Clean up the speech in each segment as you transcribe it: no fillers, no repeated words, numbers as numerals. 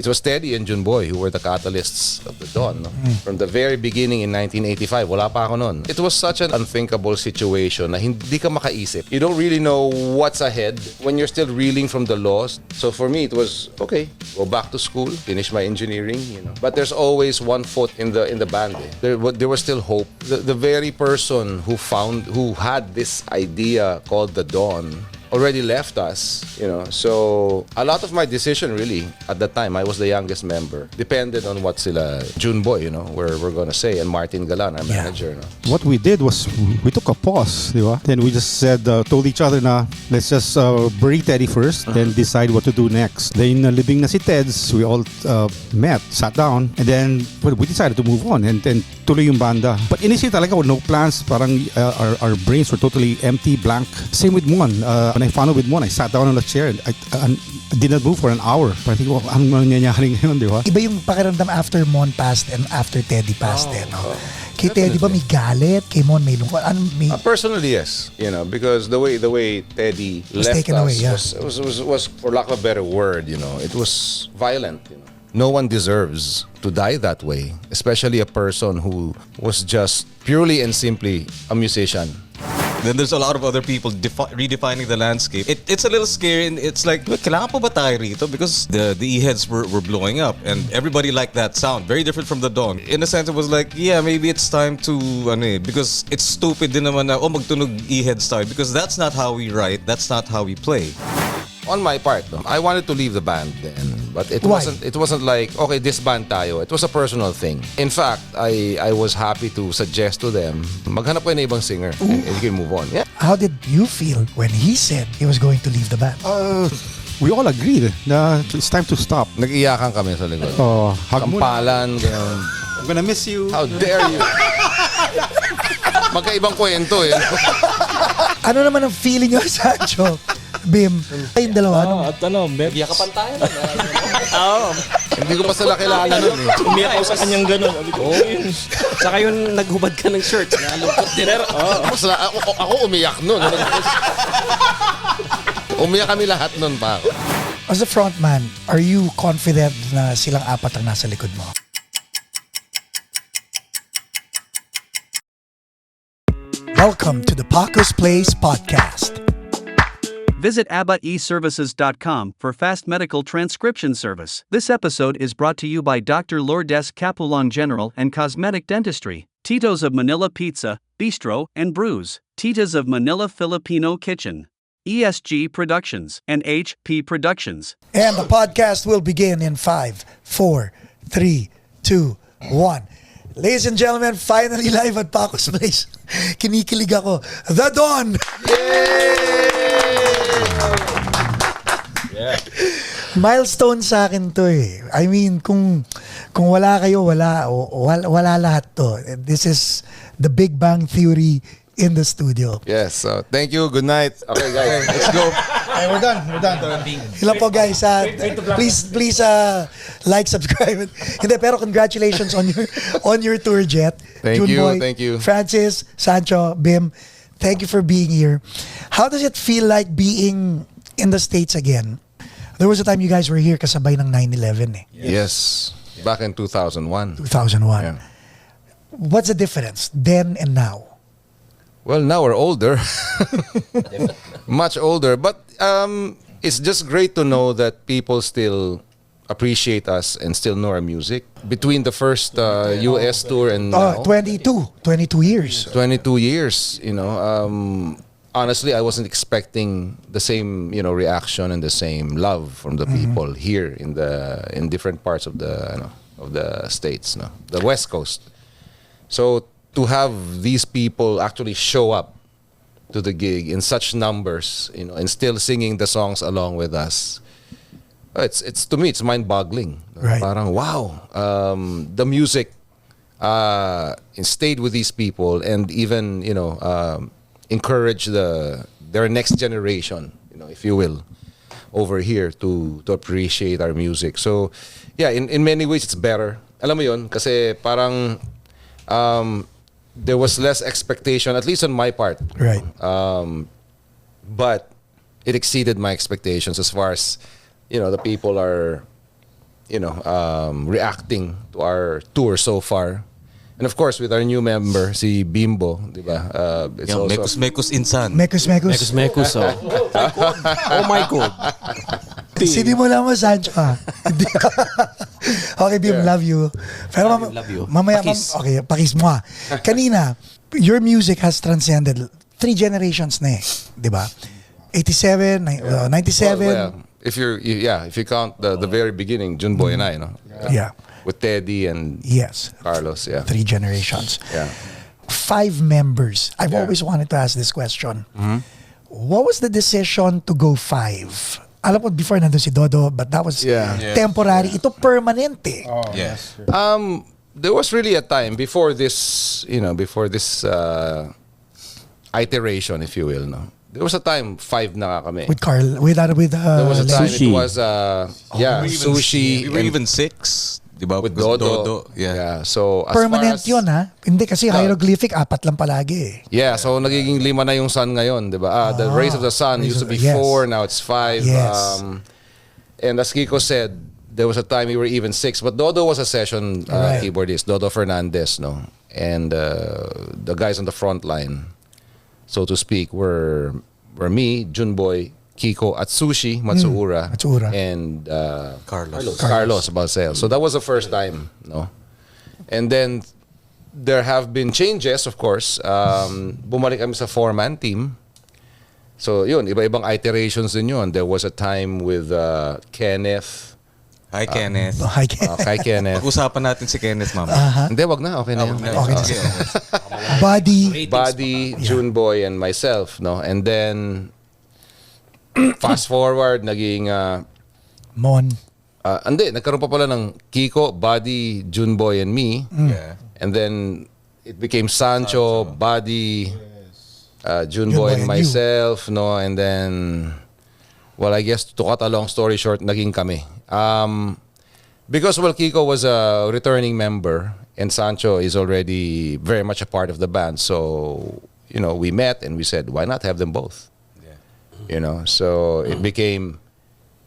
It was Teddy and Junboy who were the catalysts of the Dawn. No? From the very beginning in 1985, wala pa ako nun. It was such an unthinkable situation na hindi ka makaisip. You don't really know what's ahead when you're still reeling from the loss. So for me, it was, okay, go back to school, finish my engineering, you know. But there's always one foot in the band. Eh. There was still hope. The very person who had this idea called the Dawn already left us, you know. So a lot of my decision really at that time, I was the youngest member, depended on what sila Junboy, you know, we're gonna say, and Martin Galan, our manager. No? What we did was we took a pause, di ba? Then we just said, told each other na let's just bury Teddy first, then decide what to do next. Then libing na si Teds, we all met, sat down, and then we decided to move on, and then tuloy yung banda. But initially talaga, no plans, parang our brains were totally empty, blank. Same with Mon. When I found out with Mon, I sat down on a chair and I did not move for an hour. Parang tingin ko, anong nangyayari ngayon, di ba? Iba yung pakiramdam after Mon passed and after Teddy passed. No? Kay Teddy ba may galit? Kay Mon may lungkot? Personally, yes. You know, because the way Teddy left taken us away, yeah. was, for lack of a better word, you know, it was violent, you know. No one deserves to die that way, especially a person who was just purely and simply a musician. Then there's a lot of other people redefining the landscape. It's a little scary, and it's like, kailangan pa ba tayo rito? Because the E-heads were blowing up, and everybody liked that sound. Very different from the Dawn. In a sense, it was like, yeah, maybe it's time to, because it's stupid din naman na, magtunog E-heads tayo. Because that's not how we write, that's not how we play. On my part, no, I wanted to leave the band then, but it wasn't like, okay, this band tayo. It was a personal thing. In fact, I was happy to suggest to them, maghanap kayo na ibang singer and you can move on. Yeah. How did you feel when he said he was going to leave the band? We all agreed na it's time to stop. Nag-iyakan kami sa likod. Kampalan. I'm gonna miss you. How dare you? Magkaibang kwento eh. Ano naman ang feeling nyo, Sancho? Bim, kayong dalawa. At yakapan tayo. Hindi ko pa sila kilala nun eh. Umiyak ako sa kanyang gano'n. Saka yung naghubad ka ng shirt. Nalungkot din. Ako umiyak nun. Umiyak kami lahat nun pa. As a frontman, are you confident na silang apat ang nasa likod mo? Welcome to the Paco's Place podcast. Visit abaeservices.com for fast medical transcription service. This episode is brought to you by Dr. Lourdes Capulong General and Cosmetic Dentistry, Tito's of Manila Pizza, Bistro, and Brews, Tita's of Manila Filipino Kitchen, ESG Productions, and HP Productions. And the podcast will begin in 5, 4, 3, 2, 1. Ladies and gentlemen, finally live at Paco's Place. Kinikilig ako. The Dawn! Yeah. Milestone sa akin to eh. I mean, kung wala kayo, wala lahat to. This is the Big Bang Theory in the studio. Yes, so thank you. Good night. Okay, guys, let's go. Hey, we're done. Ilan po guys, please like, subscribe. Hindi, pero congratulations on your tour, Jett. Thank Junboy, you. Francis, Sancho, Bim, thank you for being here. How does it feel like being in the States again? There was a time you guys were here kasabay ng 9/11 eh. Yes, back in 2001. 2001. Yeah. What's the difference then and now? Well, now we're older. Much older. But it's just great to know that people still appreciate us and still know our music. Between the first US tour and now, 22 years. 22 years, you know. Honestly, I wasn't expecting the same, you know, reaction and the same love from the people here in different parts of the states, no, the West Coast. So to have these people actually show up to the gig in such numbers, you know, and still singing the songs along with us, it's to me it's mind-boggling. Right. Parang wow, the music stayed with these people and even, you know, encourage their next generation, you know, if you will, over here to appreciate our music. So yeah, in many ways it's better. Alam mo yun, kasi parang there was less expectation, at least on my part. Right. But it exceeded my expectations as far as, you know, the people are reacting to our tour so far. And of course, with our new member, si Bimbo, di ba? It's Yung also Mekus insan. Mekus. Mekus, oh. Oh my God. Sinimula mo, Sancho. Hindi. Okay, Bim, love you. Pero Love you. mamaya, Pakis. okay, pakis mo ha. Kanina, your music has transcended 3 generations na eh. Di ba? 87, 97. well, if you count the very beginning, Junboy and I, Yeah. with Teddy and Yes. Carlos, 3 generations. yeah. 5 members. I've Yeah. always wanted to ask this question. What was the decision to go 5? Alam ko before nandun si Dodo, but that was Yeah. temporary. Ito permanent eh. Yes. There was really a time before this, iteration, if you will, no. There was a time 5 na nga kami. With Carl, There was a time Sushi. it was sushi We were and even 6. Diba? with Because Dodo. Yeah. So as permanent far as, yun ha? Hindi kasi hieroglyphic, 4 lang palagi eh. Yeah, so nagiging 5 na yung sun ngayon, 'di ba? The rays of the sun used to be Yes. 4, now it's 5. Yes. And as Kiko said, there was a time we were even 6, but Dodo was a session Right. keyboardist, Dodo Fernandez, no. And the guys on the front line, so to speak, were me, Junboy, Kiko, at Sushi, Matsuura, and Carlos Balcel. So that was the first time, no? And then there have been changes, of course. Bumalik kami sa 4-man team. So yun, iba-ibang iterations din yun. There was a time with Kenneth. Hi, Kenneth. Hi, Ken. Kay Kenneth. Pag-usapan natin si Kenneth, mama. Hindi, wag na. Okay na yun. Okay na siya. Buddy. Buddy, Juneboy, and myself, no? And then fast forward, naging Mon. nagkaroon pa pala ng Kiko, Buddy, Juneboy, and me. Yeah. And then it became Sancho, Buddy, Juneboy, and and you. myself, no? And then, well, I guess to cut a long story short, naging kami. Because, well, Kiko was a returning member and Sancho is already very much a part of the band. So, we met and we said, why not have them both? So it became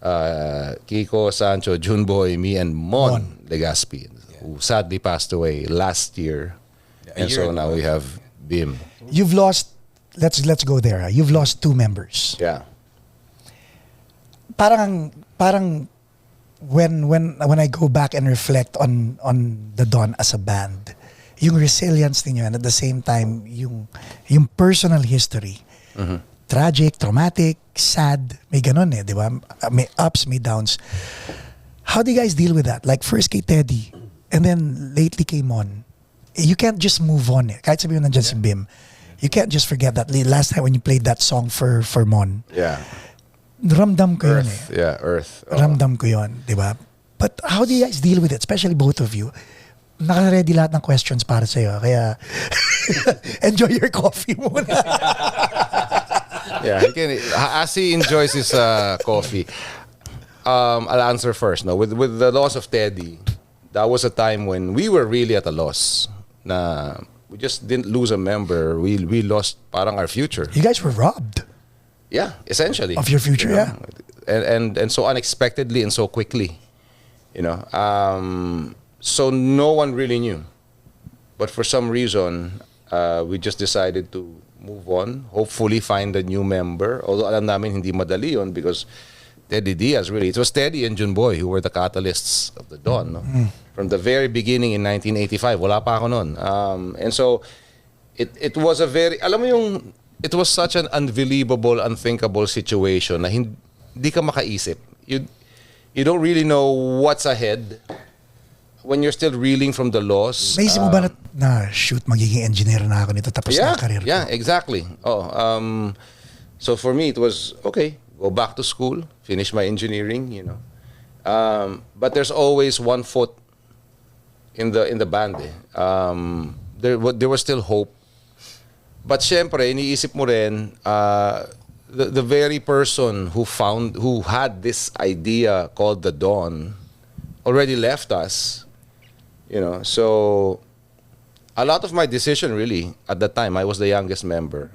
Kiko, Sancho, Junboy, me, and Mon Legaspi, who sadly passed away last year. And so now we have Bim. You've lost, let's go there. You've lost 2 members. Yeah. Parang when I go back and reflect on the Dawn as a band, yung resilience ninyo and at the same time yung personal history. Tragic, traumatic, sad, may ganun di ba? May ups, may downs. How do you guys deal with that? Like first kay Teddy and then lately kay Mon. You can't just move on Kahit sabihin mo nandiyan si Bim. You can't just forget that. Last time when you played that song for Mon. Yeah. Ramdam ko yun Earth. Yeah, Earth. Ramdam ko yun, di ba? But how do you guys deal with it? Especially both of you. Naka-ready lahat ng questions para sa'yo. Kaya, enjoy your coffee muna. Yeah, as he enjoys his coffee, I'll answer first. No, with the loss of Teddy, that was a time when we were really at a loss. Na we just didn't lose a member. We lost parang our future. You guys were robbed Yeah, essentially. of your future, yeah. And so unexpectedly and so quickly, So no one really knew, but for some reason, we just decided to move on. Hopefully, find a new member. Although alam namin hindi madali yun because Teddy Diaz it was Teddy and Junboy who were the catalysts of the Dawn. No? From the very beginning in 1985, wala pa ako nun. And so it was a very, it was such an unbelievable, unthinkable situation na hindi ka makaisip. You don't really know what's ahead when you're still reeling from the loss. Naisip mo ba na shoot, magiging engineer na ako nito tapos na career ko? Yeah, exactly. So for me, it was, okay, go back to school, finish my engineering, But there's always one foot in the band. There was still hope. But syempre, iniisip mo rin, the very person who had this idea called the Dawn already left us. So a lot of my decision really at that time, I was the youngest member,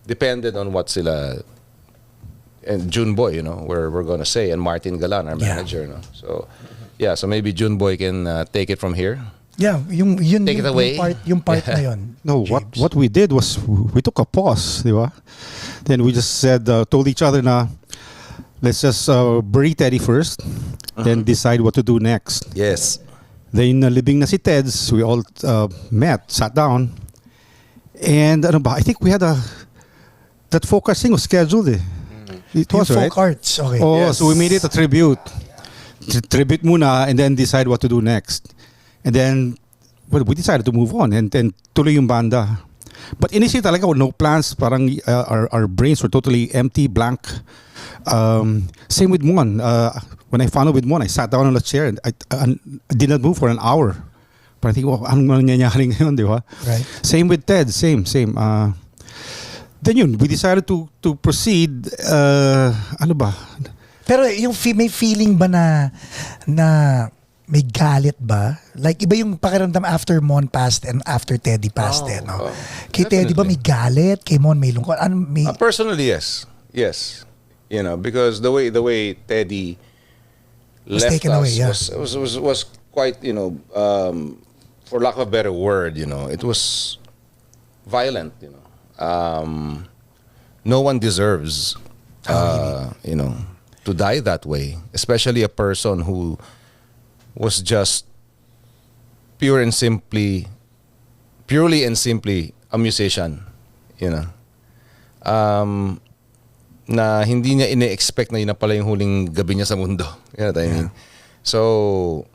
depended on what sila and June Boy, we're gonna say, and Martin Galan, our manager, So, yeah, so maybe June Boy can take it from here. Yeah, Take it away. Yung part na yun. No, James. what we did was we took a pause, di ba? Then we just said, told each other na, let's just breathe Teddy first, then decide what to do next. Yes. Then libing na si Teds, we all met, sat down, and I think we had that folk arts thing was scheduled. It was, Yung right? folk arts, okay. Oh, Yes. so we made it a tribute. Tribute muna, and then decide what to do next. And then, well, we decided to move on, and then tuloy yung banda. But initially talaga, no plans. Parang our brains were totally empty, blank. Same with Mon. When I found out with Mon, I sat down on a chair and I did not move for an hour. Parang think, anong nangyayari ngayon, di ba? Right. Same with Ted, same. Then yun, we decided to proceed. Ano ba? Pero yung may feeling ba na may galit ba? Like iba yung pakiramdam after Mon passed and after Teddy passed no? Kay Teddy ba may galit? Kay Mon may lungkot? Ano may... Personally, yes. Yes. Because the way Teddy Was left taken us away, yeah. was quite, for lack of a better word, it was violent, no one deserves, to die that way, especially a person who was just purely and simply a musician, na hindi niya ine-expect na yun na pala yung huling gabi niya sa mundo. You know what I mean? So,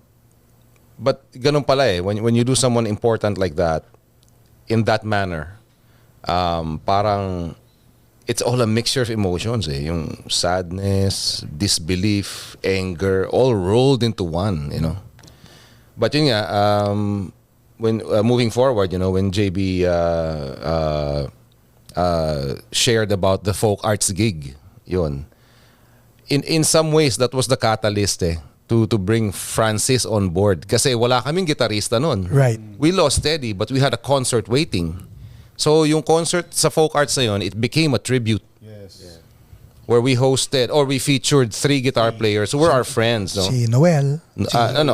but ganun pala when you do someone important like that, in that manner, parang it's all a mixture of emotions yung sadness, disbelief, anger, all rolled into one, But yun nga, when moving forward, when JB shared about the folk arts gig, yun. In some ways, that was the catalyst to bring Francis on board. Kasi wala kaming gitarista nun. Right. We lost Teddy, but we had a concert waiting. So yung concert sa folk arts na yun, it became a tribute. Yes. Yeah. Where we hosted or we featured 3 guitar players who were our friends. No? Si Noel.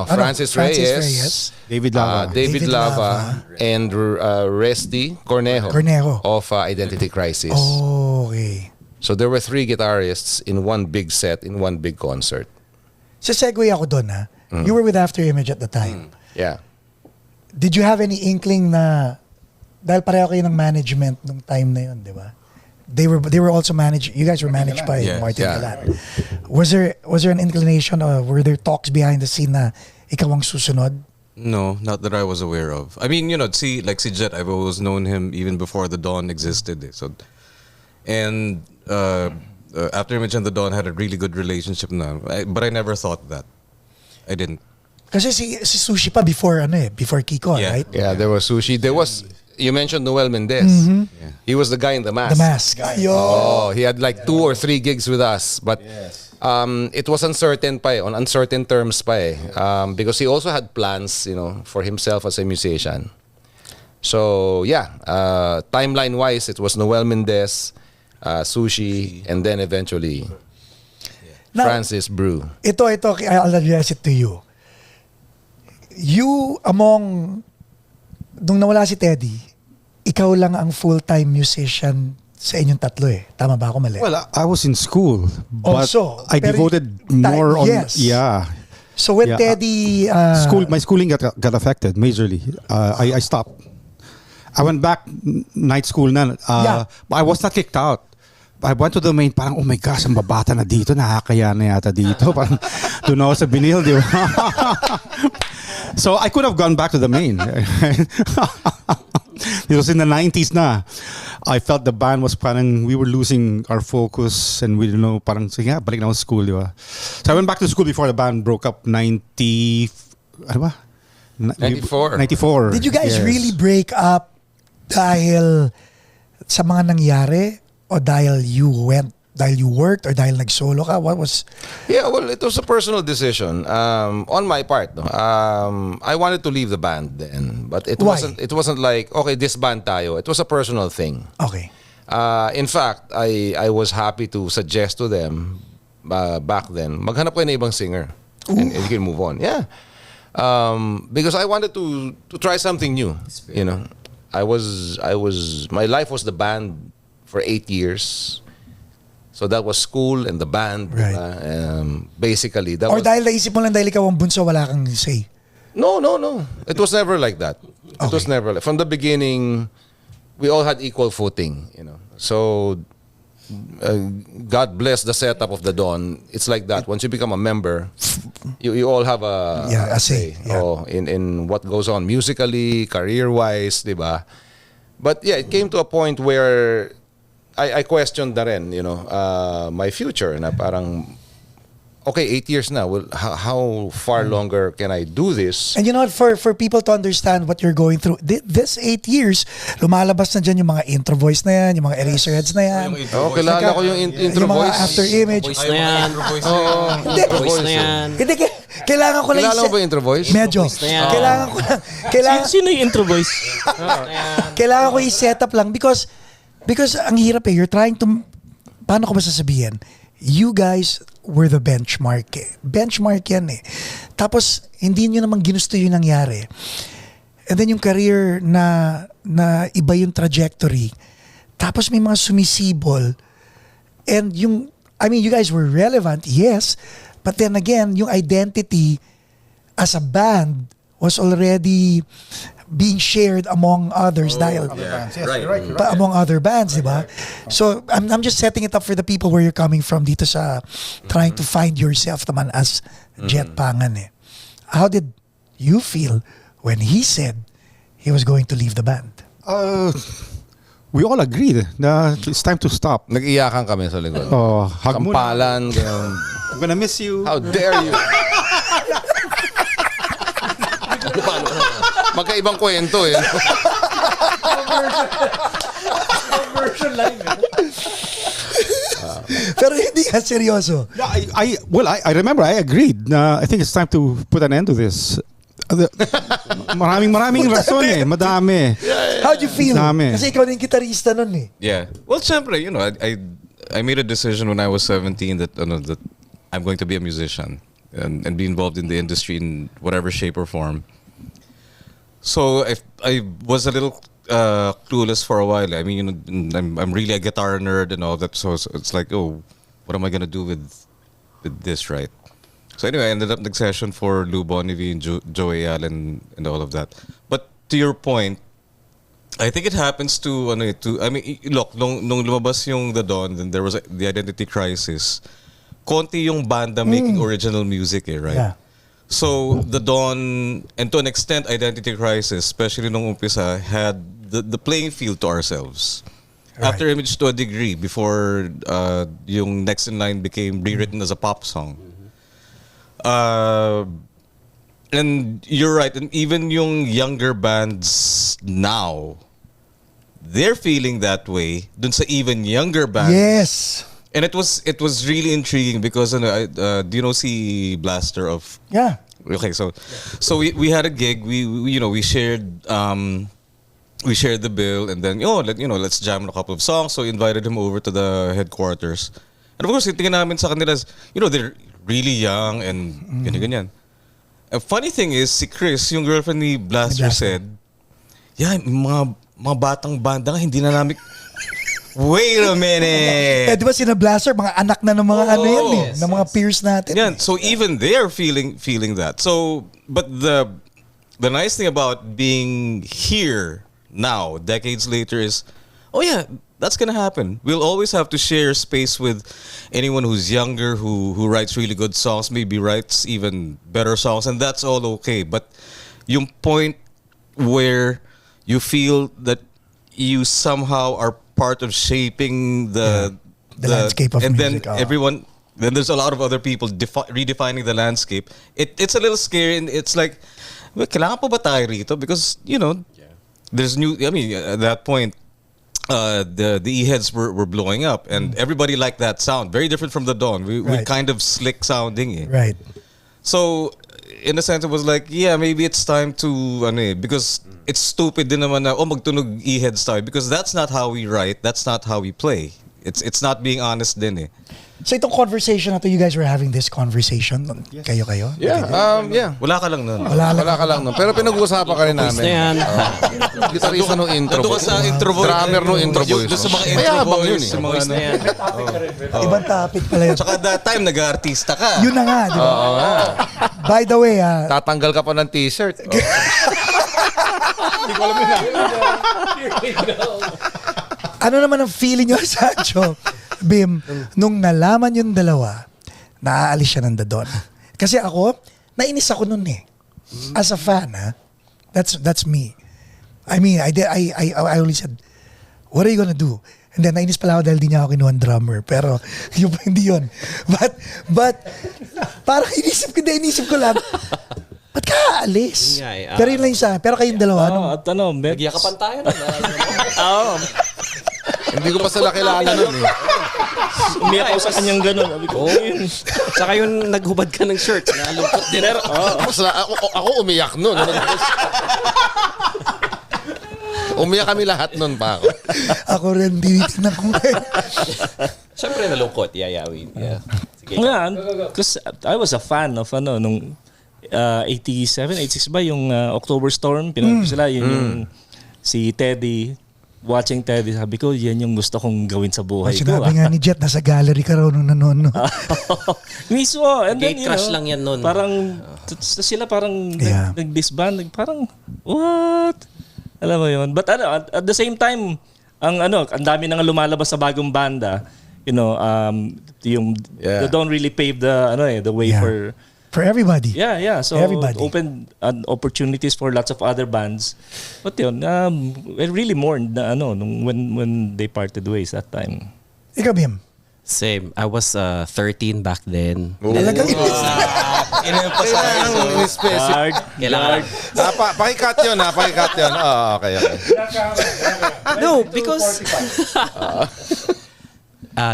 Francis Reyes, David Lava. David Lava, and Resty Cornejo of Identity Crisis. Oh, okay. So there were 3 guitarists in one big set, in one big concert. So segue ako doon ha. You were with After Image at the time. Yeah. Did you have any inkling na dahil pareho kayo ng management nung time na yun, di ba? They were also managed. You guys were managed by Martin Galan. Was there an inclination or were there talks behind the scene na ikaw ang susunod? No, not that I was aware of. I mean, si Jett, I've always known him even before the Dawn existed. So, and After Image and the Dawn had a really good relationship now, but I never thought that. I didn't. Kasi si Sushi pa before Kiko, right? Yeah, there was Sushi. There was, you mentioned Noel Mendez. Yeah. He was the guy in the mask. The mask. Yo. He had like 2 or 3 gigs with us, but it was uncertain on uncertain terms because he also had plans, for himself as a musician. So yeah, timeline wise, it was Noel Mendez, Sushi, and then eventually Now, Francis Brew. Ito, I'll address it to you. You, nung nawala si Teddy, ikaw lang ang full-time musician sa inyong tatlo Tama ba ako mali? Well, I was in school, but Also, I devoted more on yes. yeah. So when Teddy my schooling got affected majorly. I stopped. I went back night school na. But I was not kicked out. I went to the main, parang, oh my gosh, ang babata na dito, nakakaya na yata dito. Parang, doon ako sa binil, di ba? So I could have gone back to the main. It was in the 90s na. I felt the band was parang, we were losing our focus and we didn't know, parang, sige nga, balik na ako sa school, di ba? So I went back to school before the band broke up, 94. 94. Did you guys Yes. really break up dahil sa mga nangyari? O dahil you worked, or dahil nag-solo ka? What was... Yeah, well, it was a personal decision on my part. No? I wanted to leave the band then, but it Why? wasn't like, okay, disband tayo. It was a personal thing. Okay. In fact, I was happy to suggest to them back then, maghanap kayo ng ibang singer. And you can move on. Yeah. Because I wanted to try something new. You know, my life was the band for 8 years. So that was school and the band. Right. Basically, that Or was... dahil naisip mo lang dahil ikaw ang bunso, wala kang say. No. It was never like that. It was never from the beginning. We all had equal footing, you know. So God bless the setup of the Dawn. It's like that. Once you become a member, you all have a say. Yeah. In what goes on musically, career-wise, diba? But yeah, it came to a point where I questioned na rin, you know, my future. Na parang, okay, 8 years na. Well, how far longer can I do this? And you know what, for people to understand what you're going through, this 8 years, lumalabas na dyan yung mga intro voice na yan, yung mga Eraserheads na yan. Kilala ko yung intro yung mga voice. after image. Voice na yan. Voice na yan. Hindi, kailangan ko lang Kilala mo ba yung intro voice? Medyo. na yan. Kailangan ko lang. Sino yung intro voice? Kailangan ko i-set up lang because ang hirap eh. You're trying to, paano ko ba sasabihin? You guys were the benchmark eh. Benchmark yan eh. Tapos, hindi nyo naman ginusto yung nangyari. And then yung career na iba yung trajectory. Tapos may mga sumisibol. And you guys were relevant, yes. But then again, yung identity as a band was already being shared among others dahil among other bands, diba? So I'm just setting it up for the people where you're coming from dito sa trying to find yourself naman as Jett Pangan eh. How did you feel when he said he was going to leave the band? We all agreed na it's time to stop. Nag-iyakan kami sa likod. Hug mo na. Kampalan. I'm gonna miss you. How dare you? Magkaibang kwento eh. Pero hindi ka seryoso. I remember I agreed na I think it's time to put an end to this. Maraming rason eh. Madami. How'd you feel? Dami. Kasi ikaw din gitarista nun eh. Yeah. Well, syempre, you know, I made a decision when I was 17 that that I'm going to be a musician and be involved in the industry in whatever shape or form. So I was a little clueless for a while. I mean, you know, I'm really a guitar nerd and all that. So it's like, oh, what am I gonna do with this, right? So anyway, I ended up nag-session for Lou Bonnevie and Joey Allen and all of that. But to your point, I think it happens to I mean, look, nung lumabas yung The Dawn, then there was the identity crisis. Konti yung banda making original music, right? Yeah. So The Dawn, and to an extent, Identity Crisis, especially nung umpisa, had the playing field to ourselves. Right. After Image to a degree, before yung Next in Line became rewritten as a pop song. And you're right, and even yung younger bands now, they're feeling that way. Dun sa even younger bands. Yes. And it was really intriguing because do you know si Blaster of? Yeah. Okay, so we had a gig. We shared the bill, and then let's jam on a couple of songs. So we invited him over to the headquarters, and of course tingin namin sa kanila, they're really young and ganyan. A funny thing is, si Chris, yung girlfriend ni Blaster, said, yeah, mga batang banda nga, hindi na namin. Wait a minute. Eh, di ba sina Blaster, mga anak na ng mga ng mga peers natin. Yeah, so even they're feeling that. So, but the nice thing about being here now, decades later, is, oh yeah, that's gonna happen. We'll always have to share space with anyone who's younger, who writes really good songs, maybe writes even better songs, and that's all okay. But yung point where you feel that you somehow are part of shaping the landscape of music. And then there's a lot of other people redefining the landscape. It's a little scary, and it's like, well, kailangan pa ba tayo rito? Because, there's at that point, the E-heads were blowing up, and everybody liked that sound. Very different from The Dawn. We kind of slick sounding. Right. So in a sense, it was like, yeah, maybe it's time to, because it's stupid din naman na, magtunog E-heads tayo. Because that's not how we write, that's not how we play. It's not being honest din eh. So itong conversation na to, you guys were having this conversation? Kayo? Yeah. Wala ka lang nun. Wala ka lang nun. Pero pinag-uusapan ka rin namin. na yan. Gitarista no intro Nandun ka voice. sa intro voice. Drummer no intro voice. Doon sa mga May intro habang yun voice. eh. Sa mga na yan. Ibang topic pala yun. Tsaka that time, nag-artista ka. Yun na nga, di ba? Oo nga. By the way, Tatanggal ka pa ng t-shirt. Hindi ko alam yun. ano naman ang feeling nyo, Sancho, Bim, nung nalaman yung dalawa, naaalis siya ng The Don? Kasi ako, nainis ako nun eh. As a fan, that's me. I mean, I only said, what are you gonna do? And then, nainis pala ako dahil di niya ako kinuha drummer. Pero, hindi yun. But, parang inisip ko lang, ba't ka aalis? Yun nga eh, Pero yun lang yung sa akin. Pero kayong dalawa, At ano, Nagyakapan tayo na. Oo. Hindi ko pa sila kilala nun eh. umiyak ako sa kanyang gano'n. Sabi ko, yun. Tsaka yung naghubad ka ng shirt. Nalungkot din. Ako umiyak nun. Umiyak kami lahat nun pa ako. ako rin, tinitignan ko ngayon. Siyempre nalungkot. Yeah. Sige. Yeah, because I was a fan of nung 87, 86 ba yung October Storm. Pinanood ko sila, yun yung si Teddy. Watching Teddy, sabi ko, yan yung gusto kong gawin sa buhay ko. Sinabi nga ni Jett, nasa gallery ka raw nung nanonood. Mismo. And then, Gate crush lang yan nun. Parang, sila parang Yeah. nag-disband. Parang, what? Alam mo yun. But at the same time, ang dami nang lumalabas sa bagong banda. Yung they don't really pave the way Yeah. for everybody. Yeah. So Everybody. open opportunities for lots of other bands. But yun, I really mourned na when they parted ways that time. Ikaw, Bim. Same. I was 13 back then. Talagang Hard. Kailangan. Pakikat yun ha. Pakikat yun. Okay. No, because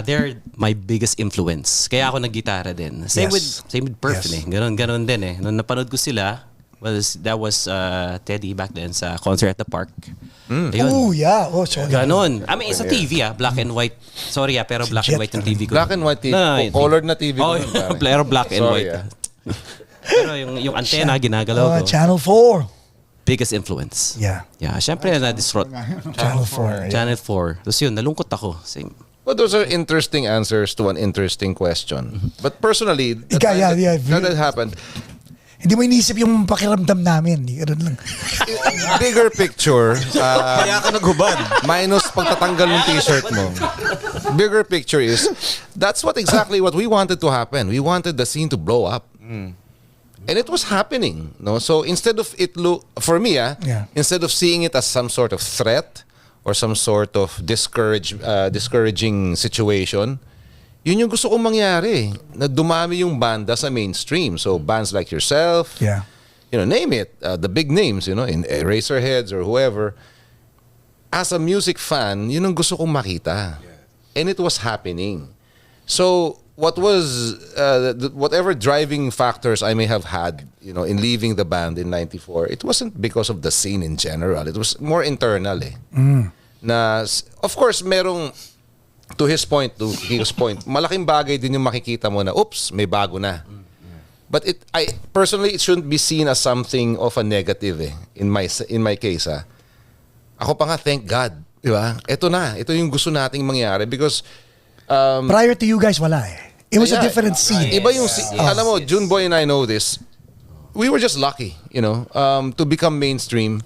they're my biggest influence. Kaya ako naggitara din. Same Yes. with Perfin eh. Ganon din eh. Nung napanood ko sila, that was Teddy back then sa Concert at the Park. Ayun. Oh, yeah. Oh, sorry. Ganon. I mean, sa TV black and white. Sorry pero black and white yung TV ko. Black and white TV. No, Colored na TV. Oh, ko nun, pare. pero black and Sorry, white. Pero yung antena ginagalaw ko. Channel 4. Biggest influence. Yeah. Yeah, syempre na-disrupt. Channel 4. Channel 4. Tapos yun, nalungkot ako. Same. Well, those are interesting answers to an interesting question. But personally, the Ika, time yeah. that happened, Hindi mo inisip yung pakiramdam namin. Ganun lang. bigger picture, Kaya ka naghubad. minus pagtatanggal ng t-shirt mo. Bigger picture is, that's exactly what we wanted to happen. We wanted the scene to blow up. And it was happening. No? So instead of for me, instead of seeing it as some sort of threat or some sort of discouraging situation, yun yung gusto kong mangyari. Na dumami yung banda sa mainstream. So bands like yourself, name it, the big names, in Eraserheads or whoever. As a music fan, yun ang gusto kong makita. And it was happening. So what was whatever driving factors I may have had, in leaving the band in '94, it wasn't because of the scene in general. It was more internal eh. Na of course merong to his point, malaking bagay din yung makikita mo na oops, may bago na. But personally it shouldn't be seen as something of a negative eh, in my case. Ako pa nga, thank God, di ba? Ito yung gusto nating mangyari because prior to you guys, wala eh. It was a different scene. Iba yung alam mo, Juneboy and I know this. We were just lucky, to become mainstream,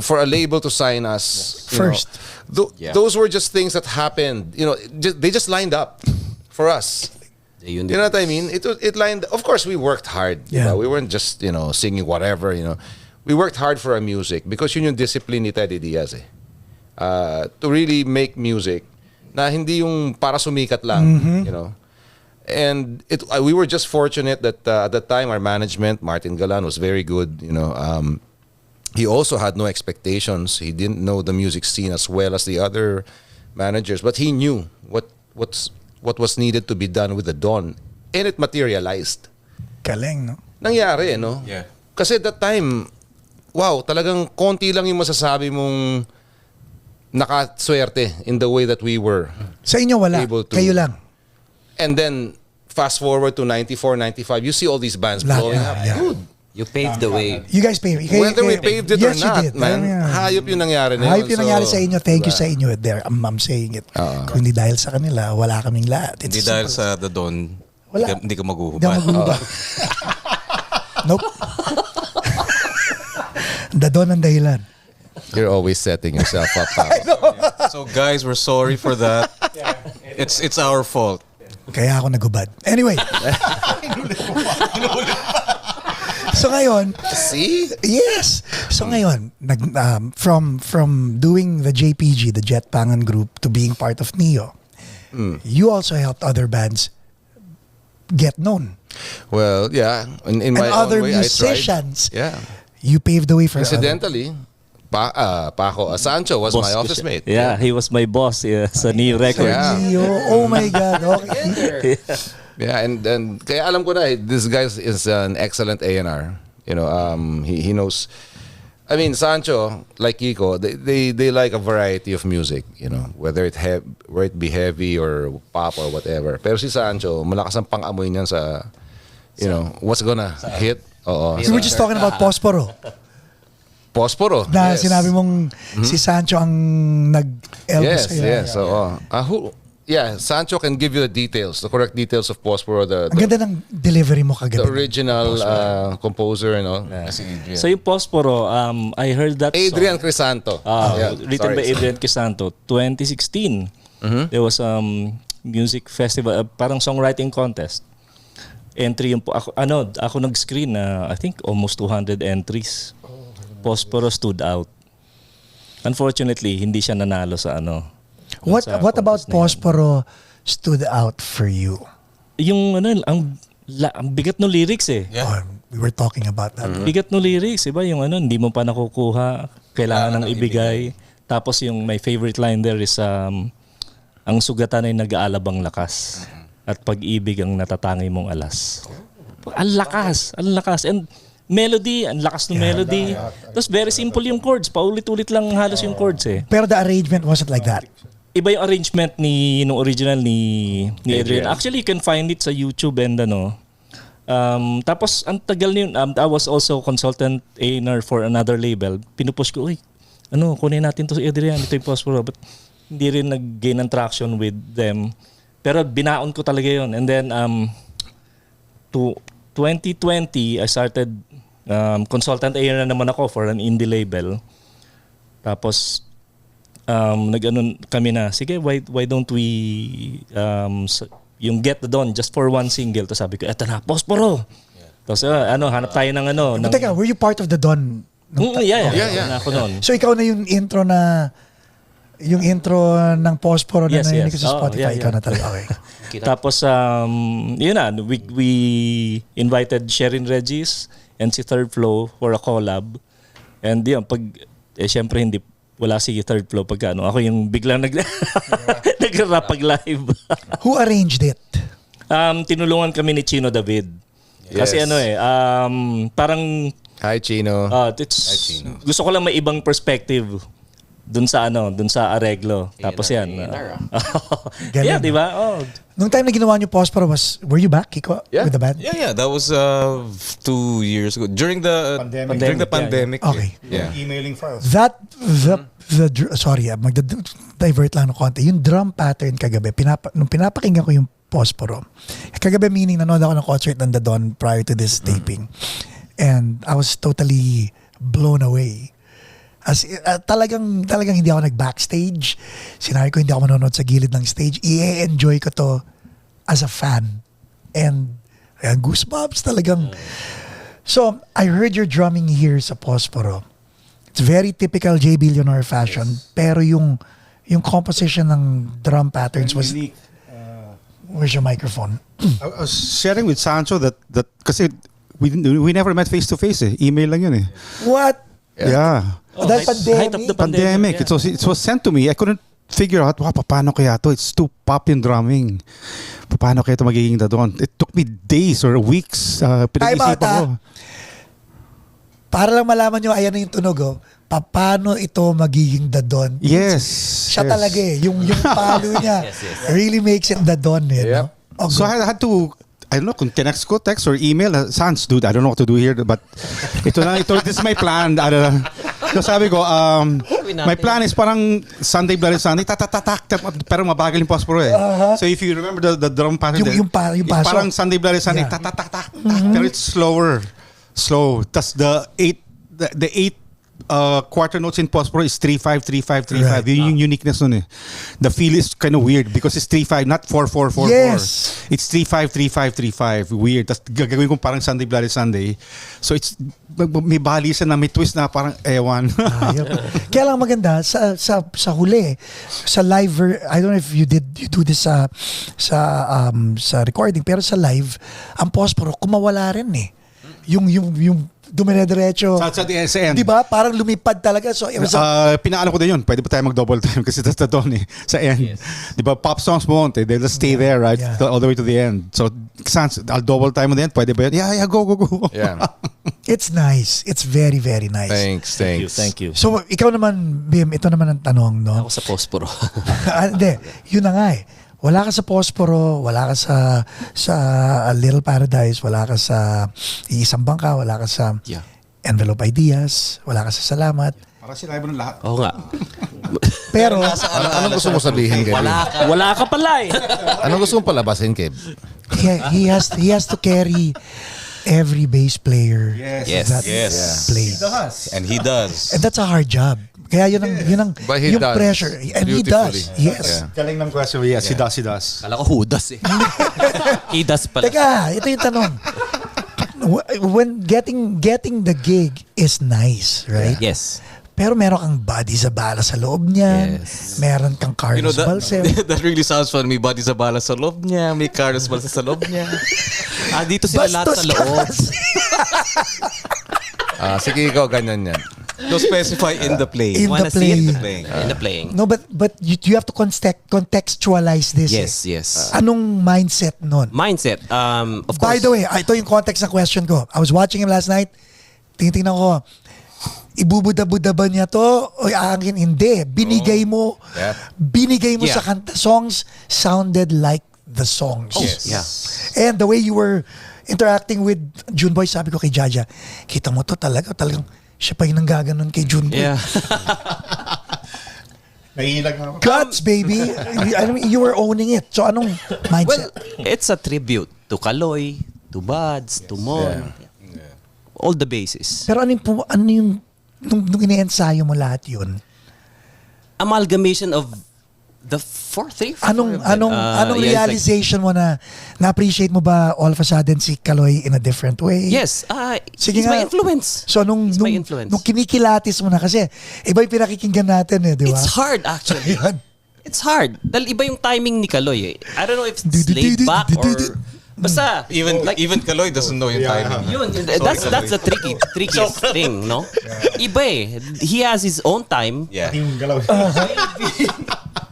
for a label to sign us First. Those were just things that happened. They just lined up for us. You know what I mean? It lined. Of course, we worked hard. Yeah. We weren't just singing whatever. We worked hard for our music because yun yung discipline ni Teddy Diaz eh. To really make music na hindi yung para sumikat lang. And we were just fortunate that at the time our management, Martin Galan, was very good. He also had no expectations. He didn't know the music scene as well as the other managers, but he knew what was needed to be done with the Dawn, and it materialized. Galing, no? nangyari, no? Yeah. Kasi that time, wow, talagang konti lang yung masasabi mong nakaswerte in the way that we were. Sa inyo wala. Able to- Kayo lang. And then, fast forward to 94, 95, you see all these bands Lahat blowing na, up. yeah. Dude, You paved the way. You guys pay. whether we paved it or yes, not, you did. man, hayop yung nangyari na Hayop yun. yung nangyari So, sa inyo. Thank you diba? sa inyo. There, I'm saying it. Kung hindi dahil sa kanila, wala kaming lahat. It's Hindi dahil simple. sa The Don, Wala. hindi ka Hindi ako maghuhubad. maghuhubad. Nope. Dadon ang dahilan. You're always setting yourself up. So guys, we're sorry for that. It's our fault. Kaya ako naghubad. Anyway. So ngayon, See? yes. So ngayon, from doing the JPG, the Jett Pangan group, to being part of Neo, you also helped other bands get known. Well, yeah. In And my other own way, musicians. I tried. Yeah. You paved the way for other. Incidentally, Paco Sancho was my office mate. Yeah, he was my boss sa Neo Records. Yeah. Neo, oh my God. Okay. Yeah, and kaya alam ko na, this guy is an excellent A&R. You know, he knows. I mean, Sancho, like Kiko, they like a variety of music. You know, whether it be heavy or pop or whatever. Pero si Sancho, malakas ang pang-amoy niyan sa, you know, what's gonna hit. Oo. We were just talking about Posporo. Posporo. Na Yes. sinabi mong si Sancho ang nag-elbow Yes, sa'yo. yes. So, Sancho can give you the details, the correct details of Posporo, Ang ganda ng delivery mo the kagabi. original composer and all. So yung Posporo, I heard that Adrian song. Crisanto. Written by Adrian Crisanto, 2016. There was music festival, parang songwriting contest. Entry yung ako nag-screen na I think almost 200 entries. Posporo stood out. Unfortunately, hindi siya nanalo sa What sa about contest na yun. Posporo stood out for you? Yung ang bigat no lyrics eh. Oh, we were talking about that. Bigat no lyrics, iba yung hindi mo pa nakukuha, kailangan nang ibigay. Tapos yung my favorite line there is ang sugatan ay nag-aalabang lakas at pag-ibig ang natatangi mong alas. Ang lakas. And melody, ang lakas ng melody. Tapos very simple yung chords, paulit-ulit lang halos yung chords eh. Pero the arrangement wasn't like that. Iba yung arrangement nung original ni Adrian. Actually, you can find it sa YouTube and tapos ang tagal niyon, I was also consultant A&R for another label. Pinupush ko, kunin natin to si Adrian, ito yung Posporo. But hindi rin nag-gain ng traction with them. Pero binaon ko talaga yun. And then, to 2020, I started consultant A&R naman ako for an indie label. Tapos, kami na, sige, why don't we yung Get the Dawn just for one single. Tapos sabi ko, eto na, Posporo. Tapos hanap tayo ng But teka, were you part of the Dawn? Yeah. Ako nun. So ikaw na yung intro ng Posporo na Yes. narinig ko sa Spotify. Yeah. Ikaw na talaga. Okay. Tapos, yun na, we invited Sherin Regis and si Third Flow for a collab. And yun, syempre wala si Third Flow pagka ako yung biglang nag-rap pag live. Who arranged it? Tinulungan kami ni Chino David. Kasi Yes. parang Hi, Chino. gusto ko lang may ibang perspective dun sa areglo. Tapos yan. Yeah, di ba? Oh. Nung time na ginawa niyo Posporo, were you back, Kiko, Yeah. with the band? Yeah. That was 2 years ago during the pandemic. Okay. Yeah. Emailing files. Sorry, magda-divert lang ng konti. Yung drum pattern kagabi, nung pinapakinggan ko yung Posporo, kagabi meaning nanood ako ng concert ng The Dawn prior to this taping. And I was totally blown away. As talagang hindi ako nag-backstage. Sinabi ko hindi ako manonood sa gilid ng stage. I-enjoy ko to as a fan. And goosebumps talagang. So, I heard your drumming here sa Posporo. It's very typical JB Leonor fashion. Pero yung composition ng drum patterns was... Where's your microphone? I was sharing with Sancho that kasi we never met face to face eh. Email lang yun eh. What? Yeah. Dahil Height of the Pandemic. yeah. It was sent to me. I couldn't figure out, paano kaya to? It's too pop in drumming. Paano kaya to magiging The Dawn? It took me days or weeks. Pinag-isipan ko. Para lang malaman nyo, ayan na yung tunog, oh. Paano ito magiging The Dawn? Yes. Siya talaga eh. Yung palo niya really makes it The Dawn eh. Yep. No? Oh, So I had to, I don't know, kung text ko, text or email, sans, dude, I don't know what to do here, but this is my plan. So sabi ko, my plan is parang Sunday, Bloody Sunday, tatatak, pero mabagal yung posporo eh. So if you remember the drum pattern, yung it's paso. parang Sunday, Bloody Sunday, tatatak, pero it's slow. Tas the eight quarter notes in posporo is 3-5, 3-5, 3-5. Right. Yun yung uniqueness nun eh. The feel is kind of weird because it's 3-5, not 4-4-4-4. Yes. It's 3-5, 3-5, 3-5. Weird. Tapos gagawin ko parang Sunday, Bloody Sunday. So it's, may balisan na, may twist na parang ewan. Kaya lang maganda, sa huli, sa live, I don't know if you do this sa recording, pero sa live, ang posporo, kumawala rin eh. Yung dumire-diretso. Sa end. Di ba? Parang lumipad talaga. So, it was pinaalam ko din yun. Pwede ba tayo mag-double time kasi that's the Dawn eh. Sa end. Di ba? Pop songs won't eh. They'll just stay there, right? Yeah. All the way to the end. So, sans, I'll double time mo din. Pwede ba yun? Yeah, go. Yeah. it's nice. It's very, very nice. Thanks. Thank you. So, ikaw naman, Bim, ito naman ang tanong, no? Ako sa posporo. Hindi. Yun na nga eh. Wala ka sa Posporo, wala ka sa Little Paradise, wala ka sa Iisang Bangka, wala ka sa Envelope Ideas, wala ka sa Salamat. Para sila mo ng lahat. Oo nga. Pero, Anong gusto mo sabihin, Kev? Wala ka pala eh. Anong gusto mong palabasin, Kev? he has to carry every bass player Yes. that plays. And he does. And that's a hard job. Kaya yun ang But he yung does pressure. And he beautifully. does. Yes. Yeah. Galing ng question. Yes, he does. Kala ko Judas eh. Judas pala. Teka, ito yung tanong. When getting the gig is nice, right? Yes. Pero meron kang body sa bala sa loob niyan. Yes. Meron kang Carlos Balsem. that really sounds fun. May body sa bala sa loob niya. May Carlos Balsa sa loob niya. Dito sila lahat sa loob. Sige, ikaw, ganyan yan. To specify in the play. In Wanna the see it? play. In the playing. No, but you have to contextualize this. Yes. Anong mindset nun? Mindset. Of By course. the way, ito yung context ng question ko. I was watching him last night. Tingnan ko, ibubuda-buda ba niya to? O aangkin, hindi. Binigay mo. Yeah. Binigay mo Yeah. sa kanta. Songs sounded like the songs. Yes. Yeah. And the way you were interacting with Juneboy, sabi ko kay Jaja, kita mo to talagang siya pa yung nanggaganon kay Juneboy. Yeah. Nahihilag na ako. Guts, baby. I mean, you were owning it. So anong Well, mindset? it's a tribute to Kaloy, to Buds, to Mon. All the bases. Pero ano yung nung ine-ensayo mo lahat yun? Amalgamation of the three, four Anong of them. anong Yeah, it's like- realization mo na-appreciate mo ba all of a sudden si Kaloy in a different way? Yes. Sige He's my nga. influence. So nung He's my influence. kinikilatis mo na kasi iba yung pinakikinggan natin eh, di ba? It's hard actually. Ayan. It's hard. Dahil iba yung timing ni Kaloy eh. I don't know if it's laid back or... Basta, Even Kaloy doesn't know yung timing. yun, that's the trickiest thing, no? Iba eh. He has his own time. Yeah. Yung galaw.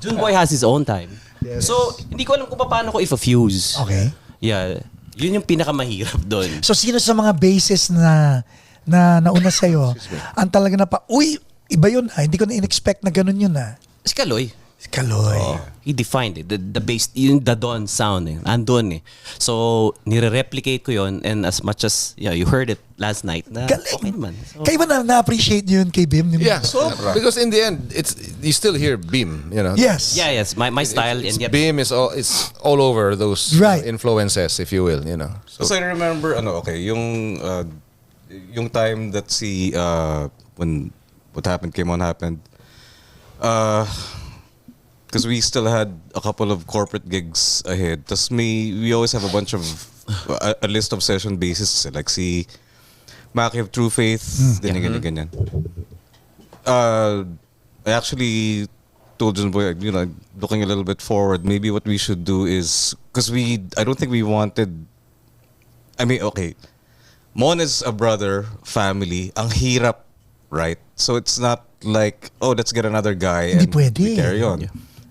Junboy has his own time. So, hindi ko alam kung paano ko i-fuse. Okay. Yeah. Yun yung pinakamahirap doon. So sino sa mga bases na nauna sa'yo, ang talaga na uy, iba yun ha, hindi ko na in-expect na ganun yun ha. Si Kaloy. Si Kaloy. He defined it. The bass, yung the Dawn sound eh. Andun eh. So, nire-replicate ko yun and as much as you heard it last night na Galing. okay naman. So, Kayo ba na-appreciate yun kay Bim? Yeah, because in the end, you still hear Beam, you know. Yes. yes. My style and yet Beam is all over those Right. influences, if you will, you know. So I remember, yung time that when what happened came on happened, because we still had a couple of corporate gigs ahead. We always have a bunch of a list of session bassists like si Maki of True Faith, ganyan. I actually told Junboy, looking a little bit forward, maybe what we should do is, because I don't think we wanted, okay, Mon is a brother, family, ang hirap, right? So it's not like, let's get another guy Hindi and pwede. we carry on.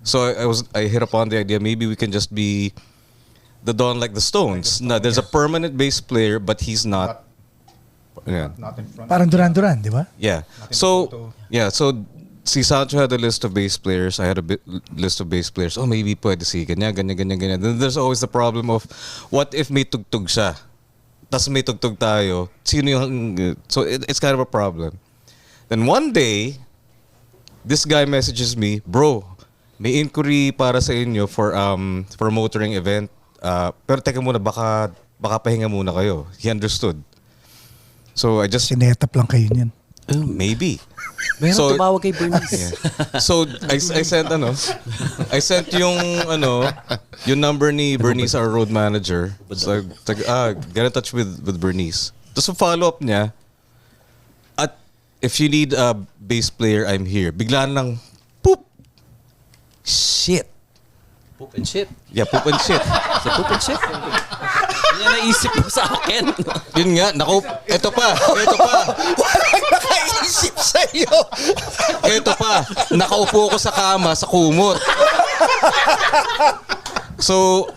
So I hit upon the idea maybe we can just be the Don like the Stones. No, there's a permanent bass player, but he's not. Yeah. Not in front. Parang Duran-Duran, di ba? Yeah. So si Sancho had a list of bass players. I had a list of bass players. Oh, maybe pwede si ganyan. Then there's always the problem of what if may tugtog siya? Tas may tugtog tayo. Sino yung... So it's kind of a problem. Then one day, this guy messages me, bro, may inquiry para sa inyo for motoring event. Pero teka muna, baka pahinga muna kayo. He understood. So I just... Sinetap lang kayo niyan. Maybe. Meron tumawag kay Bernice. Yeah. So I sent yung number ni Bernice, our road manager. So get in touch with Bernice. Tapos follow up niya, at if you need a bass player, I'm here. Biglaan lang, poop. Shit. Poop and shit. Yeah, poop and shit. Sa poop and shit. Yan naisip mo sa akin. Yun nga, naku, eto pa. Walang nakaisip sa'yo. Ito pa, nakaupo ko sa kama sa kumot. So,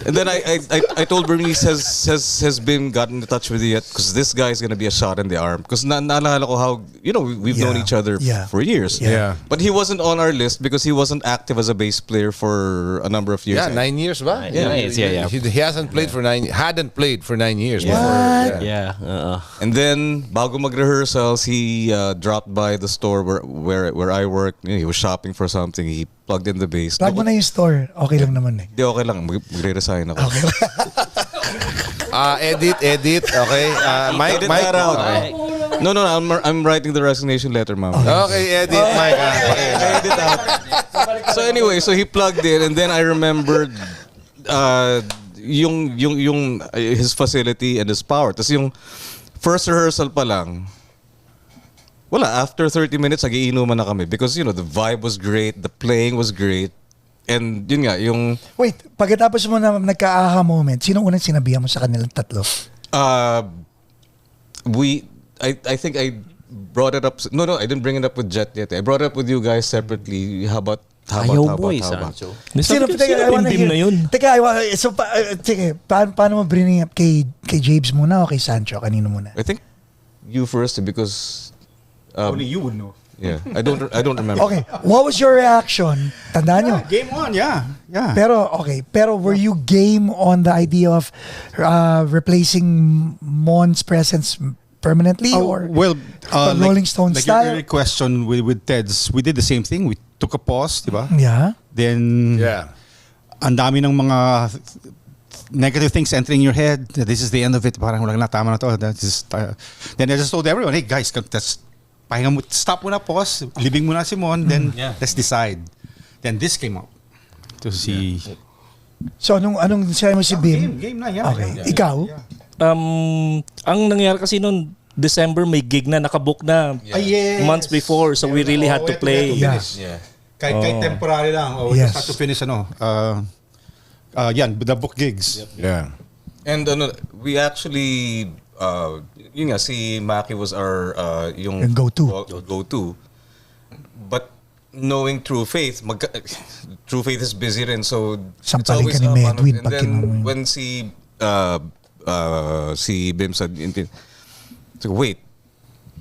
and then I told Bernice has been gotten in touch with you yet, because this guy is gonna be a shot in the arm. Because naalala ko how we've known each other for years. Yeah. But he wasn't on our list because he wasn't active as a bass player for a number of years. Yeah, 9 years ba? Yeah. He hasn't played for 9 hadn't played for 9 years What? before. Yeah. And then bago mag-rehearsals, he dropped by the store where I work. He was shopping for something. He plugged in the bass. Plug mo na yung store. Okay lang naman eh. Di, okay lang. Magre-resign ako. Okay lang. Edit. Okay. Mike. Edit that out. Okay. No, I'm writing the resignation letter, ma'am. Okay, edit, Mike. Okay. Edit out. So anyway, so he plugged in, and then I remembered yung his facility and his power. Tapos yung first rehearsal pa lang, wala, after 30 minutes, nagiinuman na kami because, the vibe was great, the playing was great, and yun nga, yung... Wait, pagkatapos mo na nagka-aha moment, sino unang sinabihan mo sa kanilang tatlo? I think I brought it up... No, I didn't bring it up with Jett yet. I brought it up with you guys separately. How about? Ayaw mo Sancho. Sino pindim na yun? Teka, paano mo bring up kay Jabes muna o kay Sancho? Kanino muna? I think you first because... Only you would know. Yeah, I don't remember. Okay, what was your reaction? Tandaan nyo? Game on, yeah. Pero were you game on the idea of replacing Mon's presence permanently or Rolling Stone like style? your earlier question with Ted's, we did the same thing. We took a pause, di ba? Yeah. Then, ang dami ng mga negative things entering your head. This is the end of it. Parang wala na, tama na to. Then I just told everyone, hey guys, pahinga mo, stop muna, pause, libing muna si Mon, then let's decide. Then this came up to see. So anong sabi mo si Bim? Game na, yeah. Okay, Yeah. ikaw? Ang nangyari kasi noon, December may gig na, nakabook na Yes. months before, so we really had to play. Yeah. Kahit temporary lang. We Yes. just had to finish the book gigs. Yeah. And we actually yun nga, si Maki was our yung go-to. But knowing True Faith, True Faith is busy rin, so Sampalin ka ni Medwin and pag then kinuha mo. when si Bim said, so wait,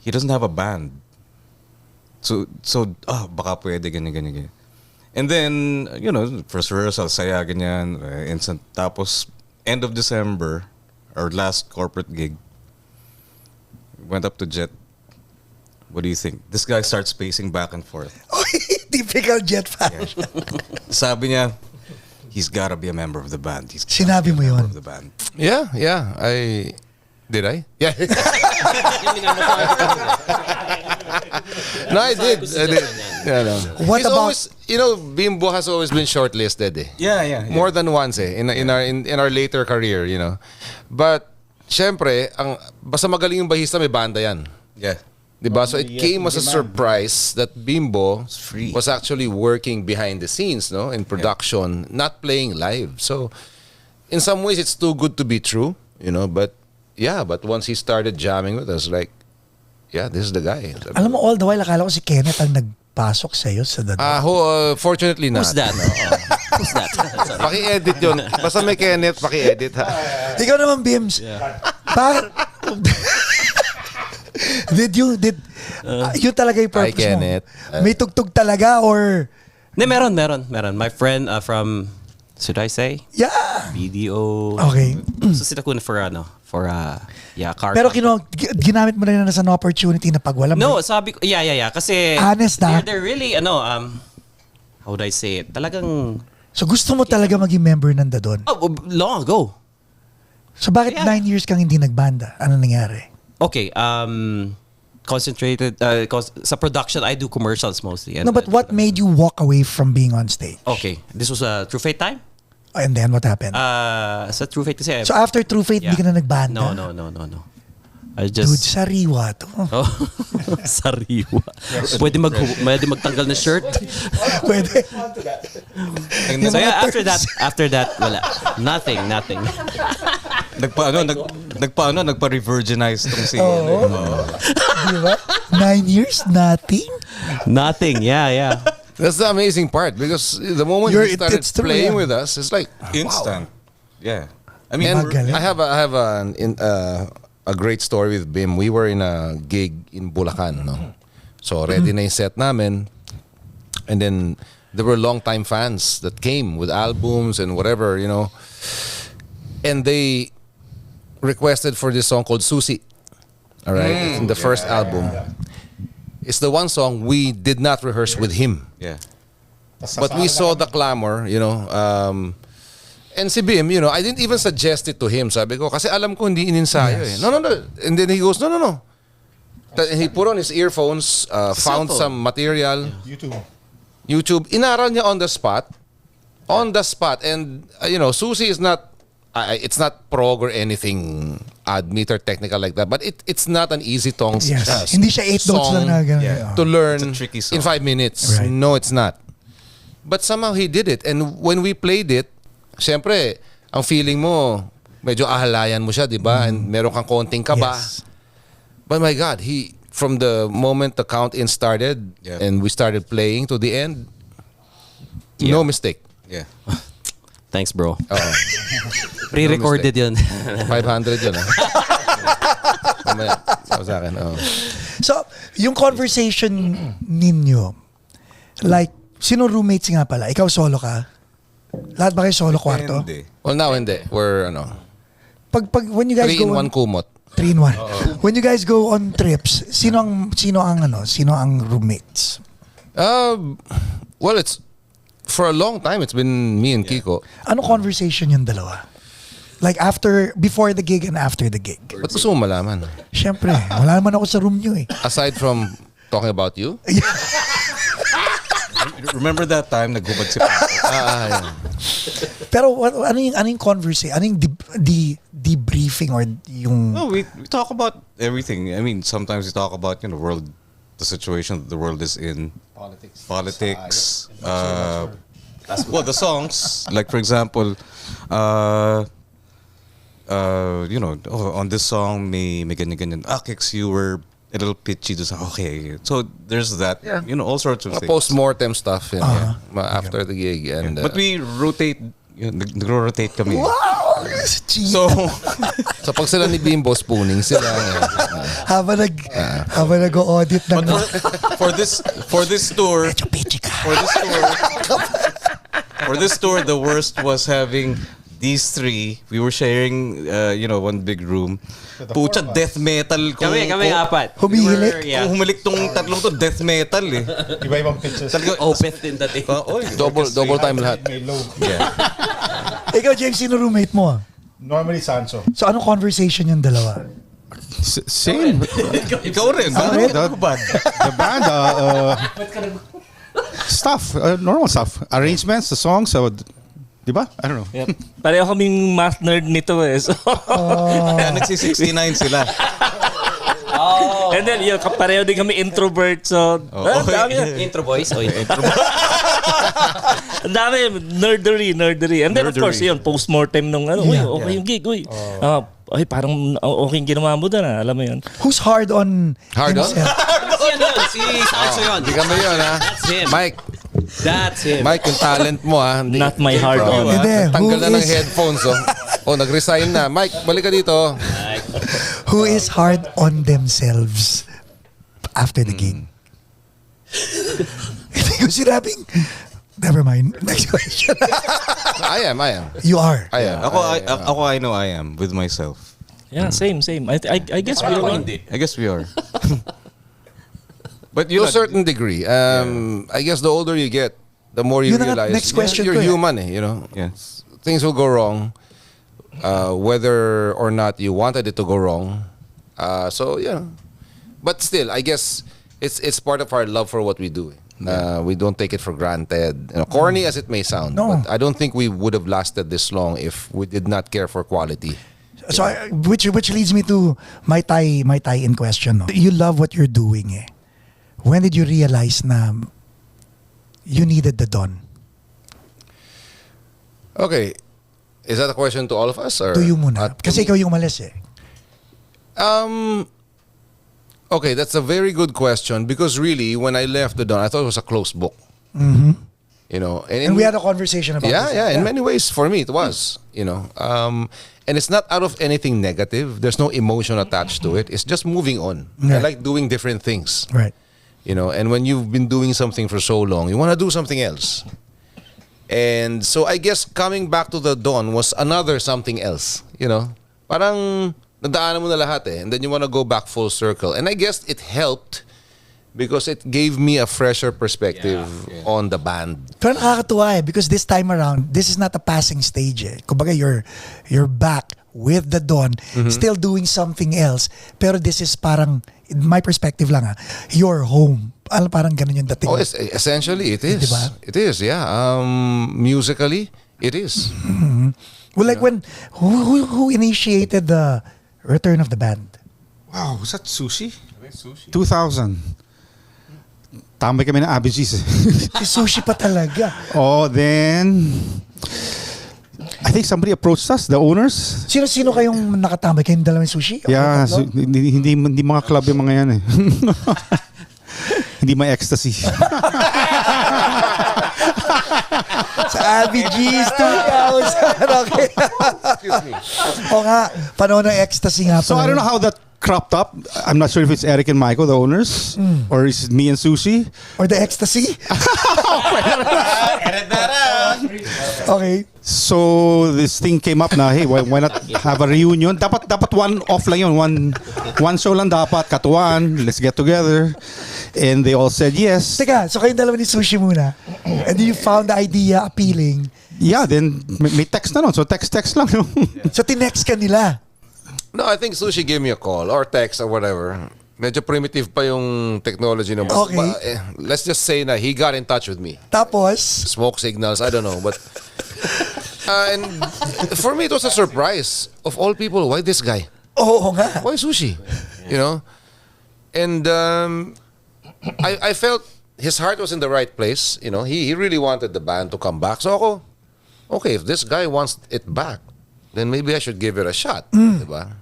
he doesn't have a band. So baka pwede ganyan. And then, first rehearsal, saya, ganyan, instant. Tapos, end of December, our last corporate gig, went up to Jett. What do you think? This guy starts pacing back and forth. Typical Jett fan. Sabi niya, he's gotta be a member of the band. Sinabi mo yun? Of the band. Yeah. Did I? Yeah. No, I did. Yeah, no. What He's about- always, Bimbo has always been shortlisted eh. Yeah. More than once eh in our later career, But syempre, basta magaling yung bahista, may banda yan. Yeah. Diba? So it came as a surprise that Bimbo was actually working behind the scenes, no, in production, not playing live. So in some ways it's too good to be true, but once he started jamming with us, like, yeah, this is the guy. Alam mo, all the while, akala ko si Kenneth ang nakapasok sa'yo sa The Dawn? Fortunately not. Who's that? Who's that? Sorry. Paki-edit yun. Basta may Kenneth, paki-edit ha. Ikaw naman, Bims. Yun talaga yung purpose mo? Kenneth. May tugtog talaga or... Ne, meron. My friend from, should I say? Yeah. BDO. Okay. So sila kun for car. Pero ginamit mo na yun as an opportunity na pag wala mo. No, sabi ko, yeah. Kasi, Honest na. they're really, how would I say it? Talagang, So gusto mo talaga maging member ng The Dawn? long ago. So bakit Yeah. 9 years kang hindi nagbanda? Ano nangyari? Okay, concentrated, sa production, I do commercials mostly. No, but what made you walk away from being on stage? Okay, this was a True Fate time? And then what happened? Sa True Fate kasi. So after True Fate, Yeah. di ka na nagbanda? No. I Dude, just... sariwa to. Oh, sariwa. Pwede magtanggal ng shirt. Pwede. So yeah, after that, wala. Nothing. Nagpa-revirginize tong si Di ba? 9 years, nothing? Nothing, yeah. That's the amazing part because the moment he started it's true, playing yeah. with us, it's like instant. wow. Yeah. I mean, And Magaling. I have a great story with Bim. We were in a gig in Bulacan, no? So ready na yung set namin. And then there were longtime fans that came with albums and whatever, you know. And they requested for this song called Susi. All right? It's in the first album. It's the one song we did not rehearse with him. yeah. But we saw the clamor, you know. And si Bim, you know, I didn't even suggest it to him. Sabi ko, kasi alam ko hindi ininsayo eh. No. And then he goes, no. And he put on his earphones, found some material. YouTube. Inaral niya on the spot. And, you know, Susi is not, it's not prog or anything odd meter technical like that. But it's not an easy song. Yes. Hindi siya 8 notes lang na gano'n. Yeah. To learn It's a tricky song. in 5 minutes. Right. No, it's not. But somehow he did it. And when we played it, syempre, ang feeling mo, medyo ahalayan mo siya, di ba? And meron kang konting kaba. Yes. But my God, from the moment the count-in started and we started playing to the end, no mistake. Yeah. Thanks, bro. Oo. Pre-recorded yun. 500 yun, ha? Mamaya, sa akin. Oo. So, yung conversation ninyo, like, sino roommates nga pala? Ikaw solo ka? Lahat ba kayo solo kwarto? Hindi. Well, now hindi. We're, When you guys 3 go in 1 on, kumot. 3 in 1. When you guys go on trips, sino ang roommates? Well, for a long time, it's been me and Kiko. Ano conversation yung dalawa? Like before the gig and after the gig? Ba't gusto mo malaman? Siyempre, wala naman ako sa room nyo eh. Aside from talking about you? Remember that time naghubad si Paco? Yan. Pero ano yung conversation? Ano yung debriefing or yung... No, we talk about everything. I mean, sometimes we talk about, you know, the situation that the world is in. Politics. Well, the songs. Like, for example, you know, on this song, may ganyan. Kicks, you were a little pitchy. Okay. So, there's that. Yeah. You know, all sorts of things. Post-mortem stuff after the gig. And, But we rotate. Nagro-rotate kami. Wow! So, pag sila ni Bimbo spooning sila. habang nag-audit ng... for this tour, for this tour, the worst was having these three. We were sharing, you know, one big room. Pucha, death metal. Kami apat. Humihilik? Kung humilik tong tatlong to, death metal eh. Iba-ibang pitches. Open din dati. Double time lahat. May low. Yeah. Ikaw, James, sino roommate mo? Normally Sancho. So, ano conversation yung dalawa? Same. Ikaw rin. The band, stuff, normal stuff. Arrangements, the songs, di ba? I don't know. Yep. Pareho kaming math nerd nito eh. So, Kaya nagsi-69 sila. and then, yun, pareho din kami introvert. So, ang dami yan. Intro boys. Ang dami, nerdery. And then, of course, yun, post-mortem nung ano, uy, okay yung gig, uy. Ay, parang okay yung ginawa mo doon, alam mo yun. Who's hard on Hard on? himself? yan yun. Si Sancho yun. Hindi kami yun, ha? That's him. Mike, That's him. Mike, yung talent mo, ha? Not my heart Bro, on. ha? Hindi, Tanggal who na ng is- headphones, oh. Oh, nag-resign na. Mike, balik ka dito. Who is hard on themselves after the gig? Hindi ko sinabing, never mind. Next question. I am. You are. I am. I know I am with myself. Yeah, same. I guess we all I guess we are. But To a certain degree. I guess the older you get, the more you Yun na nga, realize next question you're ko, eh. human, you know. Yeah. Things will go wrong, whether or not you wanted it to go wrong. So yeah, but still, I guess it's part of our love for what we do. We don't take it for granted. You know, corny as it may sound, No. but I don't think we would have lasted this long if we did not care for quality. So, which leads me to my tie-in question. No? You love what you're doing, eh. When did you realize na you needed the Don? Okay, is that a question to all of us or To you muna. to Kasi me? ikaw yung umalis, eh. Okay, that's a very good question because really, when I left the Don, I thought it was a closed book. You know, And we had a conversation about this. yeah. In many ways, for me, it was. You know, and it's not out of anything negative. There's no emotion attached to it. It's just moving on. I Right. like doing different things. Right. You know, and when you've been doing something for so long, you want to do something else. And so I guess coming back to the Dawn was another something else. You know, parang nadaanan mo na lahat eh, and then you want to go back full circle. And I guess it helped because it gave me a fresher perspective on the band. Pero nakakatuwa, eh, because this time around, this is not a passing stage, eh. Kumbaga, you're back with the Don, still doing something else. Pero this is parang, in my perspective lang, your home. Parang ganun yung dating. Oh, essentially it is. Diba? It is, yeah. Musically, it is. Well, like when, who initiated the return of the band? Wow, was that Sushi? 2000. Tambay kami ng Abigis. Si Sushi pa talaga. Oh, then I think somebody approached us, the owners. Sino-sino kayong nakatambay? Kayong dalawang Sushi? O Yeah, tatlo? hindi mga club yung mga yan eh. Hindi may ecstasy. Sa Abigis 2000. Okay. Excuse me. O nga, panahon ng ecstasy nga So pala. I don't know how that cropped up. I'm not sure if it's Eric and Michael, the owners, or is it me and Sushi. Or the ecstasy? Okay. So this thing came up na, hey, why not have a reunion? Dapat one off lang yun, one show lang dapat, katuan, let's get together. And they all said yes. Teka, so kayong dalawa ni Sushi muna. And you found the idea appealing. Yeah, then may text na nun. So text lang. So tinext ka nila. No, I think Sushi gave me a call or text or whatever. Medyo primitive pa yung technology naman. Okay. Let's just say na he got in touch with me. Tapos, Smoke signals, I don't know. But and for me, it was a surprise. Of all people, why this guy? oo nga. Why Sushi? You know? And I felt his heart was in the right place. You know, he really wanted the band to come back. So ako, okay, if this guy wants it back, then maybe I should give it a shot. Diba?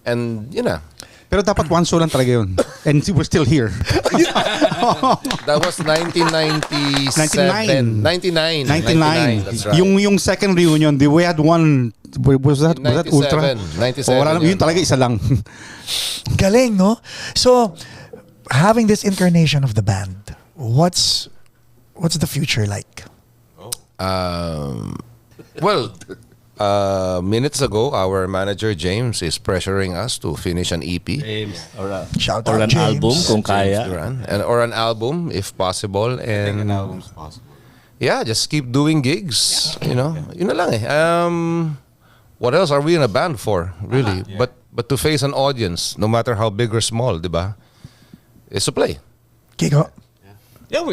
And, you know, Pero dapat one show lang talaga yun. And we're still here. that was 1997. 99. 99. That's right. Yung second reunion, we had one, was that 97, Ultra? 97, Oh, wala, yun. yun talaga isa lang. Galing, no? So, having this incarnation of the band, what's the future like? Well, minutes ago, our manager James is pressuring us to finish an EP. Shout Or out an James. album kung James kaya. Duran. Or an album if possible. And an album's possible. yeah, just keep doing gigs. You know, yun na lang eh. What else are we in a band for, really? But to face an audience, no matter how big or small, diba? Is to play. Kiko? Yeah,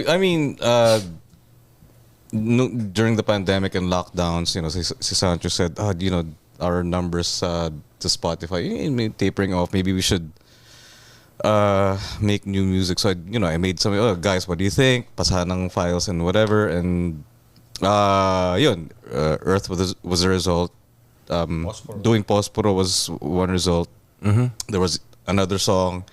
during the pandemic and lockdowns, si Sancho said, our numbers to Spotify, tapering off. Maybe we should make new music. So I made some. Guys, what do you think? Pasahan ng files and whatever. And Earth was a result. Doing Posporo was one result. There was another song.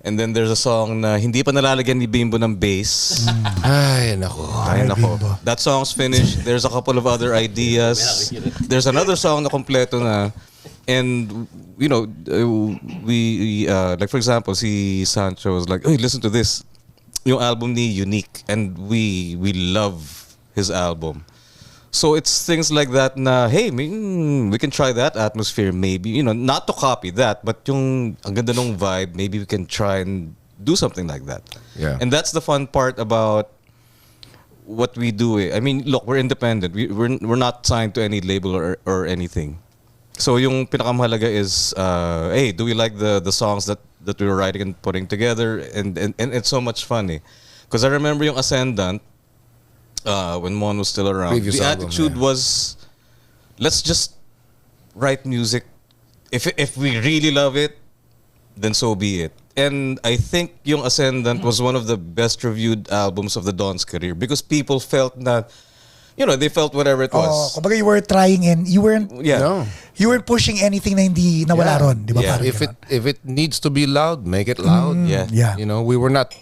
And then there's a song na hindi pa nalalagyan ni Bimbo ng bass. Ay, nako. Ay, nako. Bimbo. That song's finished. There's a couple of other ideas. There's another song na kompleto na. And, you know, we like for example, si Sancho was like, "Hey, listen to this." Yung album ni Unique. And we love his album. So it's things like that na, hey, we can try that atmosphere maybe. You know, not to copy that, but yung ang ganda nung vibe, maybe we can try and do something like that. Yeah. And that's the fun part about what we do. I mean, look, we're independent. We're not signed to any label or anything. So yung pinakamahalaga is, hey, do we like the songs that we were writing and putting together? And it's so much fun eh. Because I remember yung Ascendant, when Mon was still around, Previous the album, attitude yeah. was, let's just write music. If we really love it, then so be it. And I think yung Ascendant was one of the best reviewed albums of the Don's career because people felt that, you know, they felt whatever it was. Kumbaga you were trying and you weren't Yeah. No. you weren't pushing anything na hindi nawala Yeah. ron, di ba? Yeah. Parang ganon. If it needs to be loud, make it loud. Yeah. Yeah. You know, we were not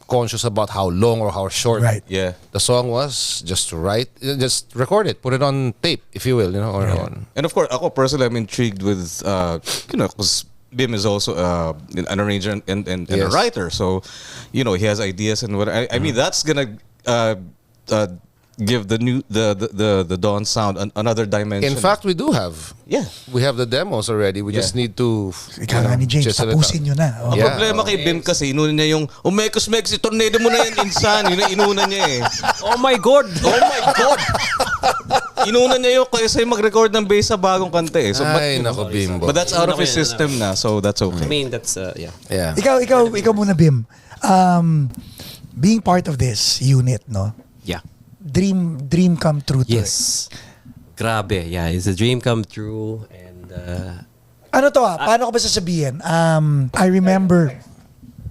conscious about how long or how short. Right. Yeah. The song was just to write, just record it, put it on tape, if you will, you know, or on. And of course, ako personally, I'm intrigued with, you know, because Bim is also an arranger and a Yes. writer. So, you know, he has ideas and what. I mean, that's gonna give the Dawn sound another dimension. In fact, we do have. yeah. We have the demos already. We just Yeah. need to. Ikaw nga ni James, chisel it tapusin out. nyo na. Oh. Ang Yeah. problema kay Bim kasi, inuna niya yung, umekos-mekos, tornado mo na yan, insan. Yun ang inuna niya eh. Oh my God! Oh my God! Inuna niya yung kaysa yung mag-record ng bass sa bagong kanta eh. So, Ay, nako, Bimbo. but that's out of his system na, so that's okay. I mean, that's, yeah. Yeah. Ikaw muna, Bim. Being part of this unit, no? Yeah. Dream come true to it. Yes. Grabe. Yeah, it's a dream come true. And, Ano to paano ko ba sasabihin? I remember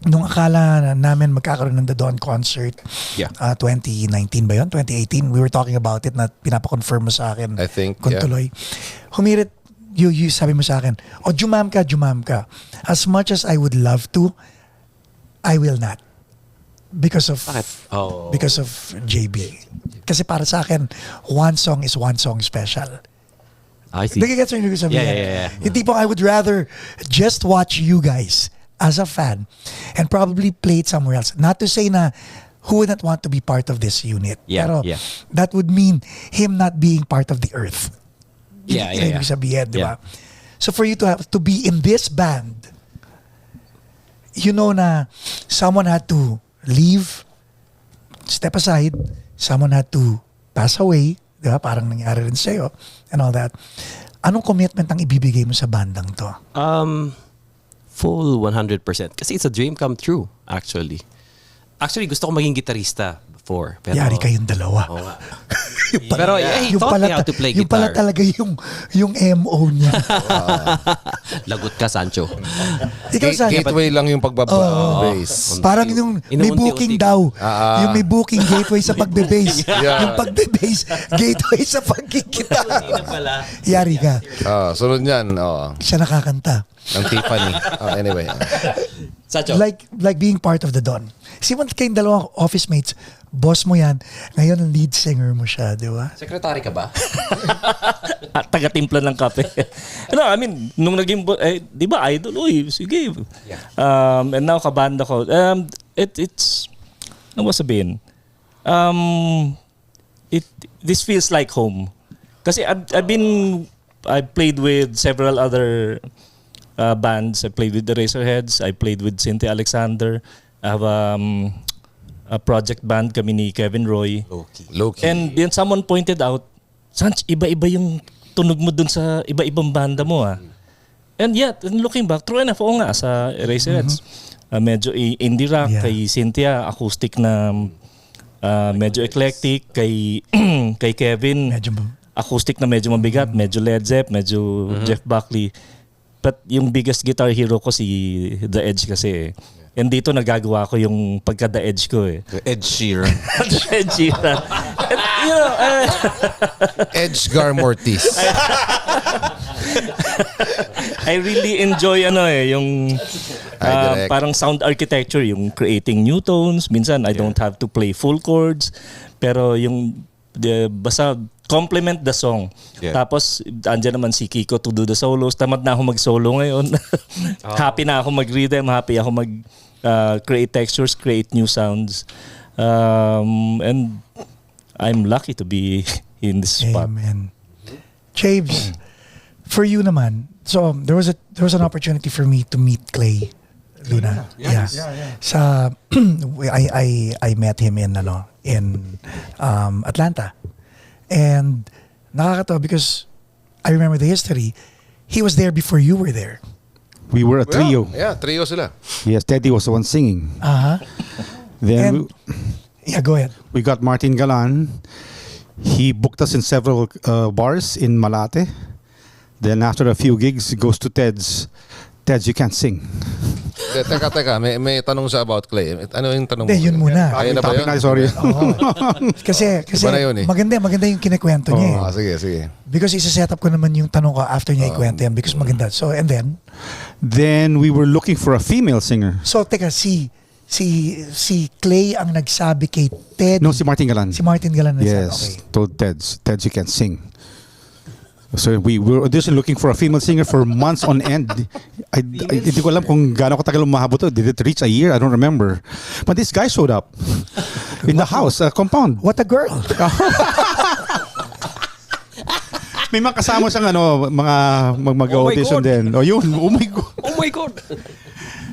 nung akala namin magkakaroon ng The Dawn concert. Yeah. 2019 ba yun? 2018. We were talking about it na pinapa-confirm mo sa akin. I think, kung yeah. tuloy. Humirit, you sabi mo sa akin, jumam ka. As much as I would love to, I will not. Because of Oh. because of JB. Kasi para sa akin, one song is one song special. I see. Nagigets mo yung ibig sabihin? Yeah. Yung tipong I would rather just watch you guys as a fan and probably play it somewhere else. Not to say na who wouldn't want to be part of this unit. Yeah, Pero yeah. that would mean him not being part of the earth. Yeah, Yun ang ibig sabihin, di ba? So for you to be in this band, you know na someone had to leave, step aside, someone had to pass away, di ba? Parang nangyari rin sa'yo and all that. Anong commitment ang ibibigay mo sa bandang to? Full 100%. Kasi it's a dream come true, actually. Actually, gusto ko maging gitarista before. Pero, Yari kayong dalawa. Oo nga. Pero he taught me how to play yung pala guitar. talaga yung MO niya. Lagot ka, Sancho. Ikaw, San, Gateway lang yung pagbaba-bass. parang yung may Inuunti-unti. booking daw. Yung may booking gateway sa pagbe-bass. Yeah. Yung pagbe-bass, gateway sa pagkikita. pala. Yari ka. Sunod niyan, Siya nakakanta. ng Tiffany. Anyway. Sancho. Like being part of the Dawn. Si mo kayong dalawang office mates, boss mo yan, ngayon lead singer mo siya, di ba? Secretary ka ba? At taga-timpla ng kape. No, I mean, nung naging, di ba, idol, uy, sige. Yeah. And now, kabanda ko. It's, ano ba sabihin? This feels like home. Kasi I played with several other bands. I played with the Razorheads. I played with Cynthia Alexander. I have a project band kami ni Kevin Roy. Low-key. And then someone pointed out, Sanch, iba-iba yung tunog mo dun sa iba-ibang banda mo And yet, looking back, true enough, oo nga, sa Eraserheads. Medyo indie rock, Yeah. kay Cynthia, acoustic na medyo eclectic, kay Kevin, Medyo acoustic na medyo mabigat, medyo Led Zepp, medyo Jeff Buckley. But yung biggest guitar hero ko si The Edge kasi And dito nagagawa ko yung pagka-The Edge ko eh. The Ed Sheeran. Ed Sheeran. And, you know, Edgegar Mortis. I really enjoy yung Direct. parang sound architecture, yung creating new tones. Minsan I don't have to play full chords, pero basta complement the song. Yeah. Tapos andyan naman si Kiko to do the solos. Tamad na ako mag-solo ngayon. Happy na ako mag-rhythm, happy ako create textures, create new sounds. And I'm lucky to be in this spot. Amen. Chaves, for you naman, so there was an opportunity for me to meet Clay Luna. Yeah. Sa I met him in Atlanta. And nakakatawa because I remember the history. He was there before you were there. We were a trio. Yeah, trio sila. Yes, Teddy was the one singing. Then Yeah, go ahead. we got Martin Galan. He booked us in several bars in Malate. Then after a few gigs, he goes to Ted's. Ted's, you can't sing. Teka, may tanong siya about Clay. Ano yung tanong mo? Hindi, yun muna. Ayun na ba Topic yun? na, sorry. Kasi Iba na yun eh. maganda yung kinikwento niya. Sige. Because isa-set up ko naman yung tanong ko after niya ikwento yan because maganda. So, and Then we were looking for a female singer. so teka, si Clay ang nagsabi kay Ted. No, si Martin Galan. Si Martin Galan nagsabi. Yes, Okay. told Ted's, you can't sing. So we were auditioning looking for a female singer for months on end. Hindi ko alam kung gaano katagal umahabo to. Did it reach a year? I don't remember. But this guy showed up in the house, compound. What a girl. May mga kasama siyang mga mag-audition din. Oh, yun. Oh my God.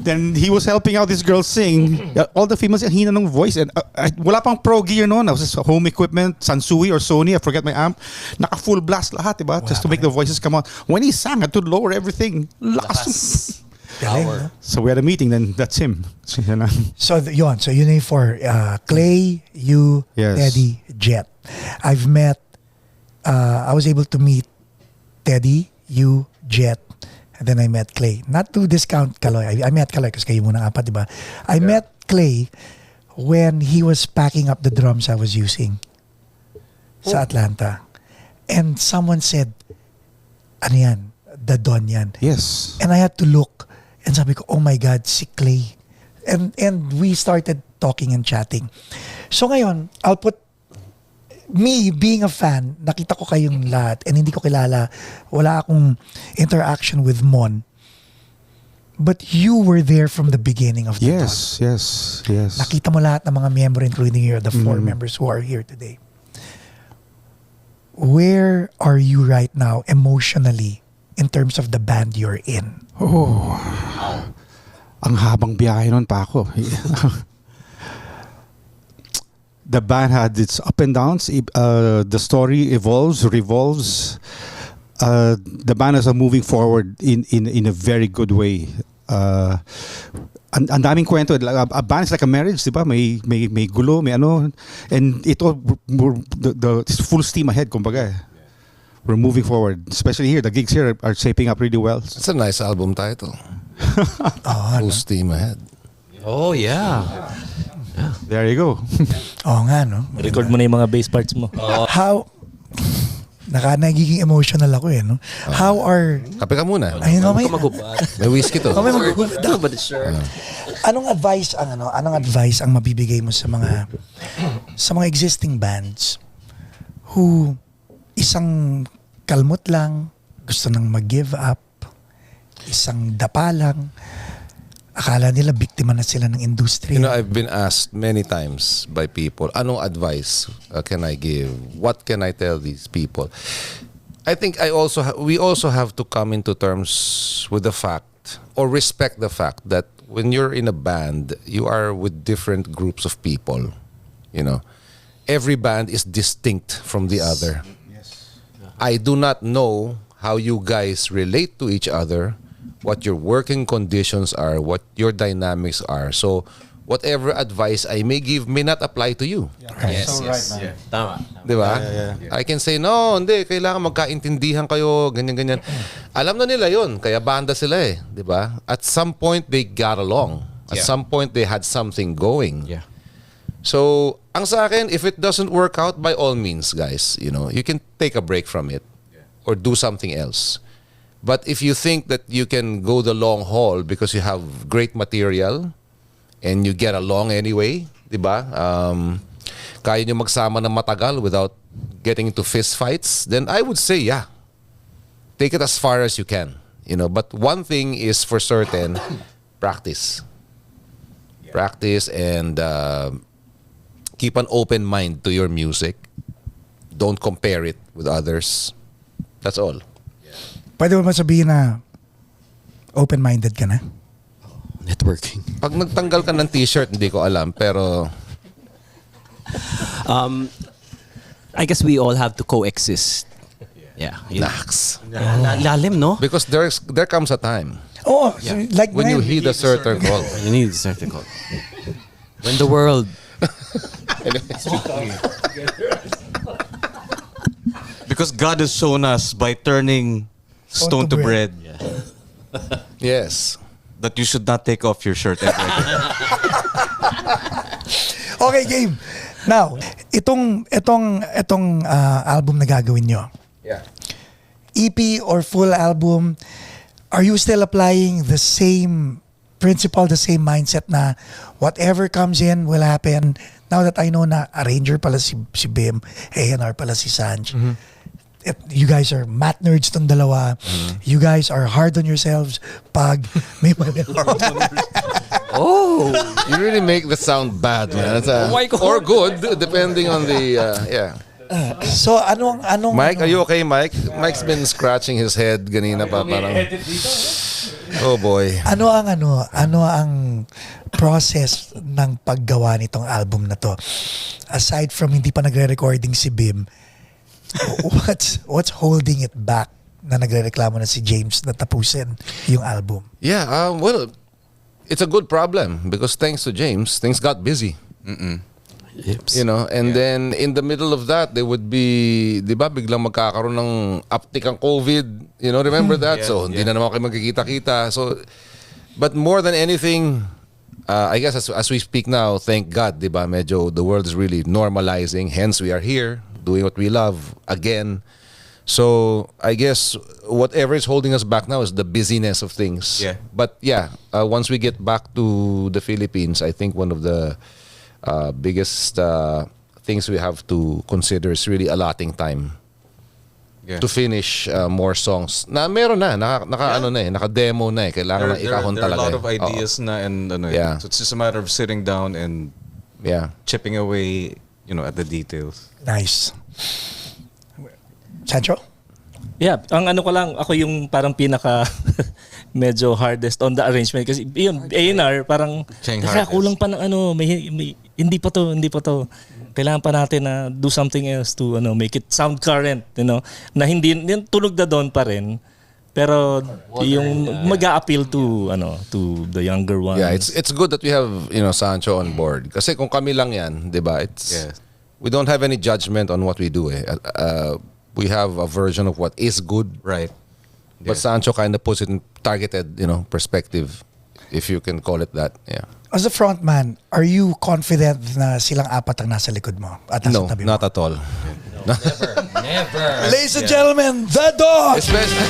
Then he was helping out this girl sing. All the females, ang hina ng voice. And wala pang pro gear noon. I was just home equipment, Sansui or Sony, I forget my amp. Naka full blast lahat, diba? Just to make the voices come out. When he sang, I had to lower everything. Lakas. Galing, no? So we had a meeting, then that's him. So, yun na. So yun. So yun ay for Clay, you, Yes. Teddy, Jett. I was able to meet Teddy, you, Jett, and then I met Clay. Not to discount Kaloy. I met Kaloy kasi kayo muna apat, diba? I met Clay when he was packing up the drums I was using sa Atlanta. And someone said, ano yan? The Don yan. Yes. And I had to look and sabi ko, oh my God, si Clay. And we started talking and chatting. So ngayon, I'll put me being a fan, nakita ko kayong lahat and hindi ko kilala, wala akong interaction with Mon. But you were there from the beginning of the Yes. Nakita mo lahat ng mga miyembro including here, the four members who are here today. Where are you right now emotionally in terms of the band you're in? Oh. Ang habang biyahe nun pa ako. The band had its up and downs. The story evolves, revolves. The band is moving forward in a very good way. Ang daming kwento. A band is like a marriage, di ba? May gulo, may ano. And ito, it's full steam ahead, kumbaga. We're moving forward. Especially here, the gigs here are shaping up really well. It's a nice album title. Full steam ahead. Oh, yeah. There you go. Oo nga, no? Record mo na yung mga bass parts mo. How, nagiging emotional ako no? How are, Kape ka muna. ayun o, may, May whiskey to. may magugulat ako. But sure. Anong advice ang mabibigay mo sa mga existing bands who isang kalmot lang, gusto nang mag-give up, isang dapa lang, akala nila biktima na sila ng industriya. You know, I've been asked many times by people, anong advice can I give? What can I tell these people? I think we also have to come into terms with the fact or respect the fact that when you're in a band, you are with different groups of people. You know, every band is distinct from the other. I do not know how you guys relate to each other, what your working conditions are, what your dynamics are. So, whatever advice I may give may not apply to you. Yes. Tama. Di ba? I can say, no, hindi, kailangan magkaintindihan kayo, ganyan-ganyan. Alam na nila yun, kaya banda sila eh. Di ba? At some point, they got along. At some point, they had something going. Yeah. So, ang sa akin, if it doesn't work out, by all means, guys, you know, you can take a break from it. or do something else. But if you think that you can go the long haul because you have great material and you get along anyway, di ba? Kaya nyo magsama ng matagal without getting into fist fights, then I would say, yeah, take it as far as you can. You know, but one thing is for certain, practice. Practice and keep an open mind to your music. Don't compare it with others. That's all. Pwede mo ba sabihin na open-minded ka na? Networking. Pag nagtanggal ka ng t-shirt, hindi ko alam, pero I guess we all have to coexist. Yeah. Nax. Lalim, no? Because there comes a time Oh, so like when you ngayon, heed a certain call. You need a certain call. When the world... Because God has shown us by turning stone to bread Yes. that you should not take off your shirt ever. Okay, game. Now, itong album na gagawin nyo, Yeah. EP or full album, are you still applying the same principle, the same mindset na whatever comes in will happen? Now that I know na arranger pala si Bim, A&R pala si Sanj. You guys are math nerds tong dalawa. You guys are hard on yourselves pag may mali. Oh, you really make the sound bad, man. That's, or good, depending on the yeah. So anong Mike, are you okay, Mike? Mike's been scratching his head ganina pa parang. Oh boy. Ano ang process ng paggawa nitong album na to? Aside from hindi pa nagre-recording si Bim, what's holding it back na nagre-reklamo na si James na tapusin yung album? Yeah, well, it's a good problem because thanks to James, things got busy. You know, and then in the middle of that, there would be, di ba, biglang magkakaroon ng uptick ang COVID. You know, remember that? So, hindi na naman kayo magkikita-kita. So, but more than anything, I guess as we speak now, thank God, di ba, medyo the world is really normalizing. Hence, we are here doing what we love again. So, I guess whatever is holding us back now is the busyness of things. Yeah. But yeah, once we get back to the Philippines, I think one of the biggest things we have to consider is really allotting time to finish more songs. Na meron na, naka-demo na eh. Kailangan na ikahon there are a talaga. lot of ideas na and ano, Yeah. so it's just a matter of sitting down and chipping away, you know, at the details. Nice. Sancho? Yeah, ang ano ko lang, ako yung parang pinaka medyo hardest on the arrangement kasi yun, A&R parang kaya kulang pa ng ano, may hindi pa to. Kailangan pa natin na do something else to make it sound current, you know, na hindi yung tunog na doon pa rin. Pero yung mag-a-appeal to to the younger ones. Yeah, it's good that we have, Sancho on board. Kasi kung kami lang yan, 'di ba? We don't have any judgment on what we do eh. We have a version of what is good. Right. But Sancho kind of puts it in targeted, perspective, if you can call it that. Yeah. As a frontman, are you confident na silang apat ang nasa likod mo at nasa No, tabi mo? not at all. Never. Ladies and gentlemen, The Dog! Especially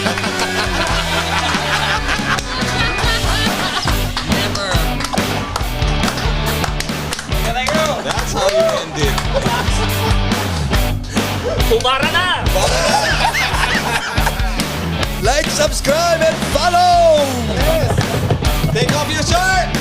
That's how you end it. Kumara na! Like, subscribe, and follow! Take off your shirt!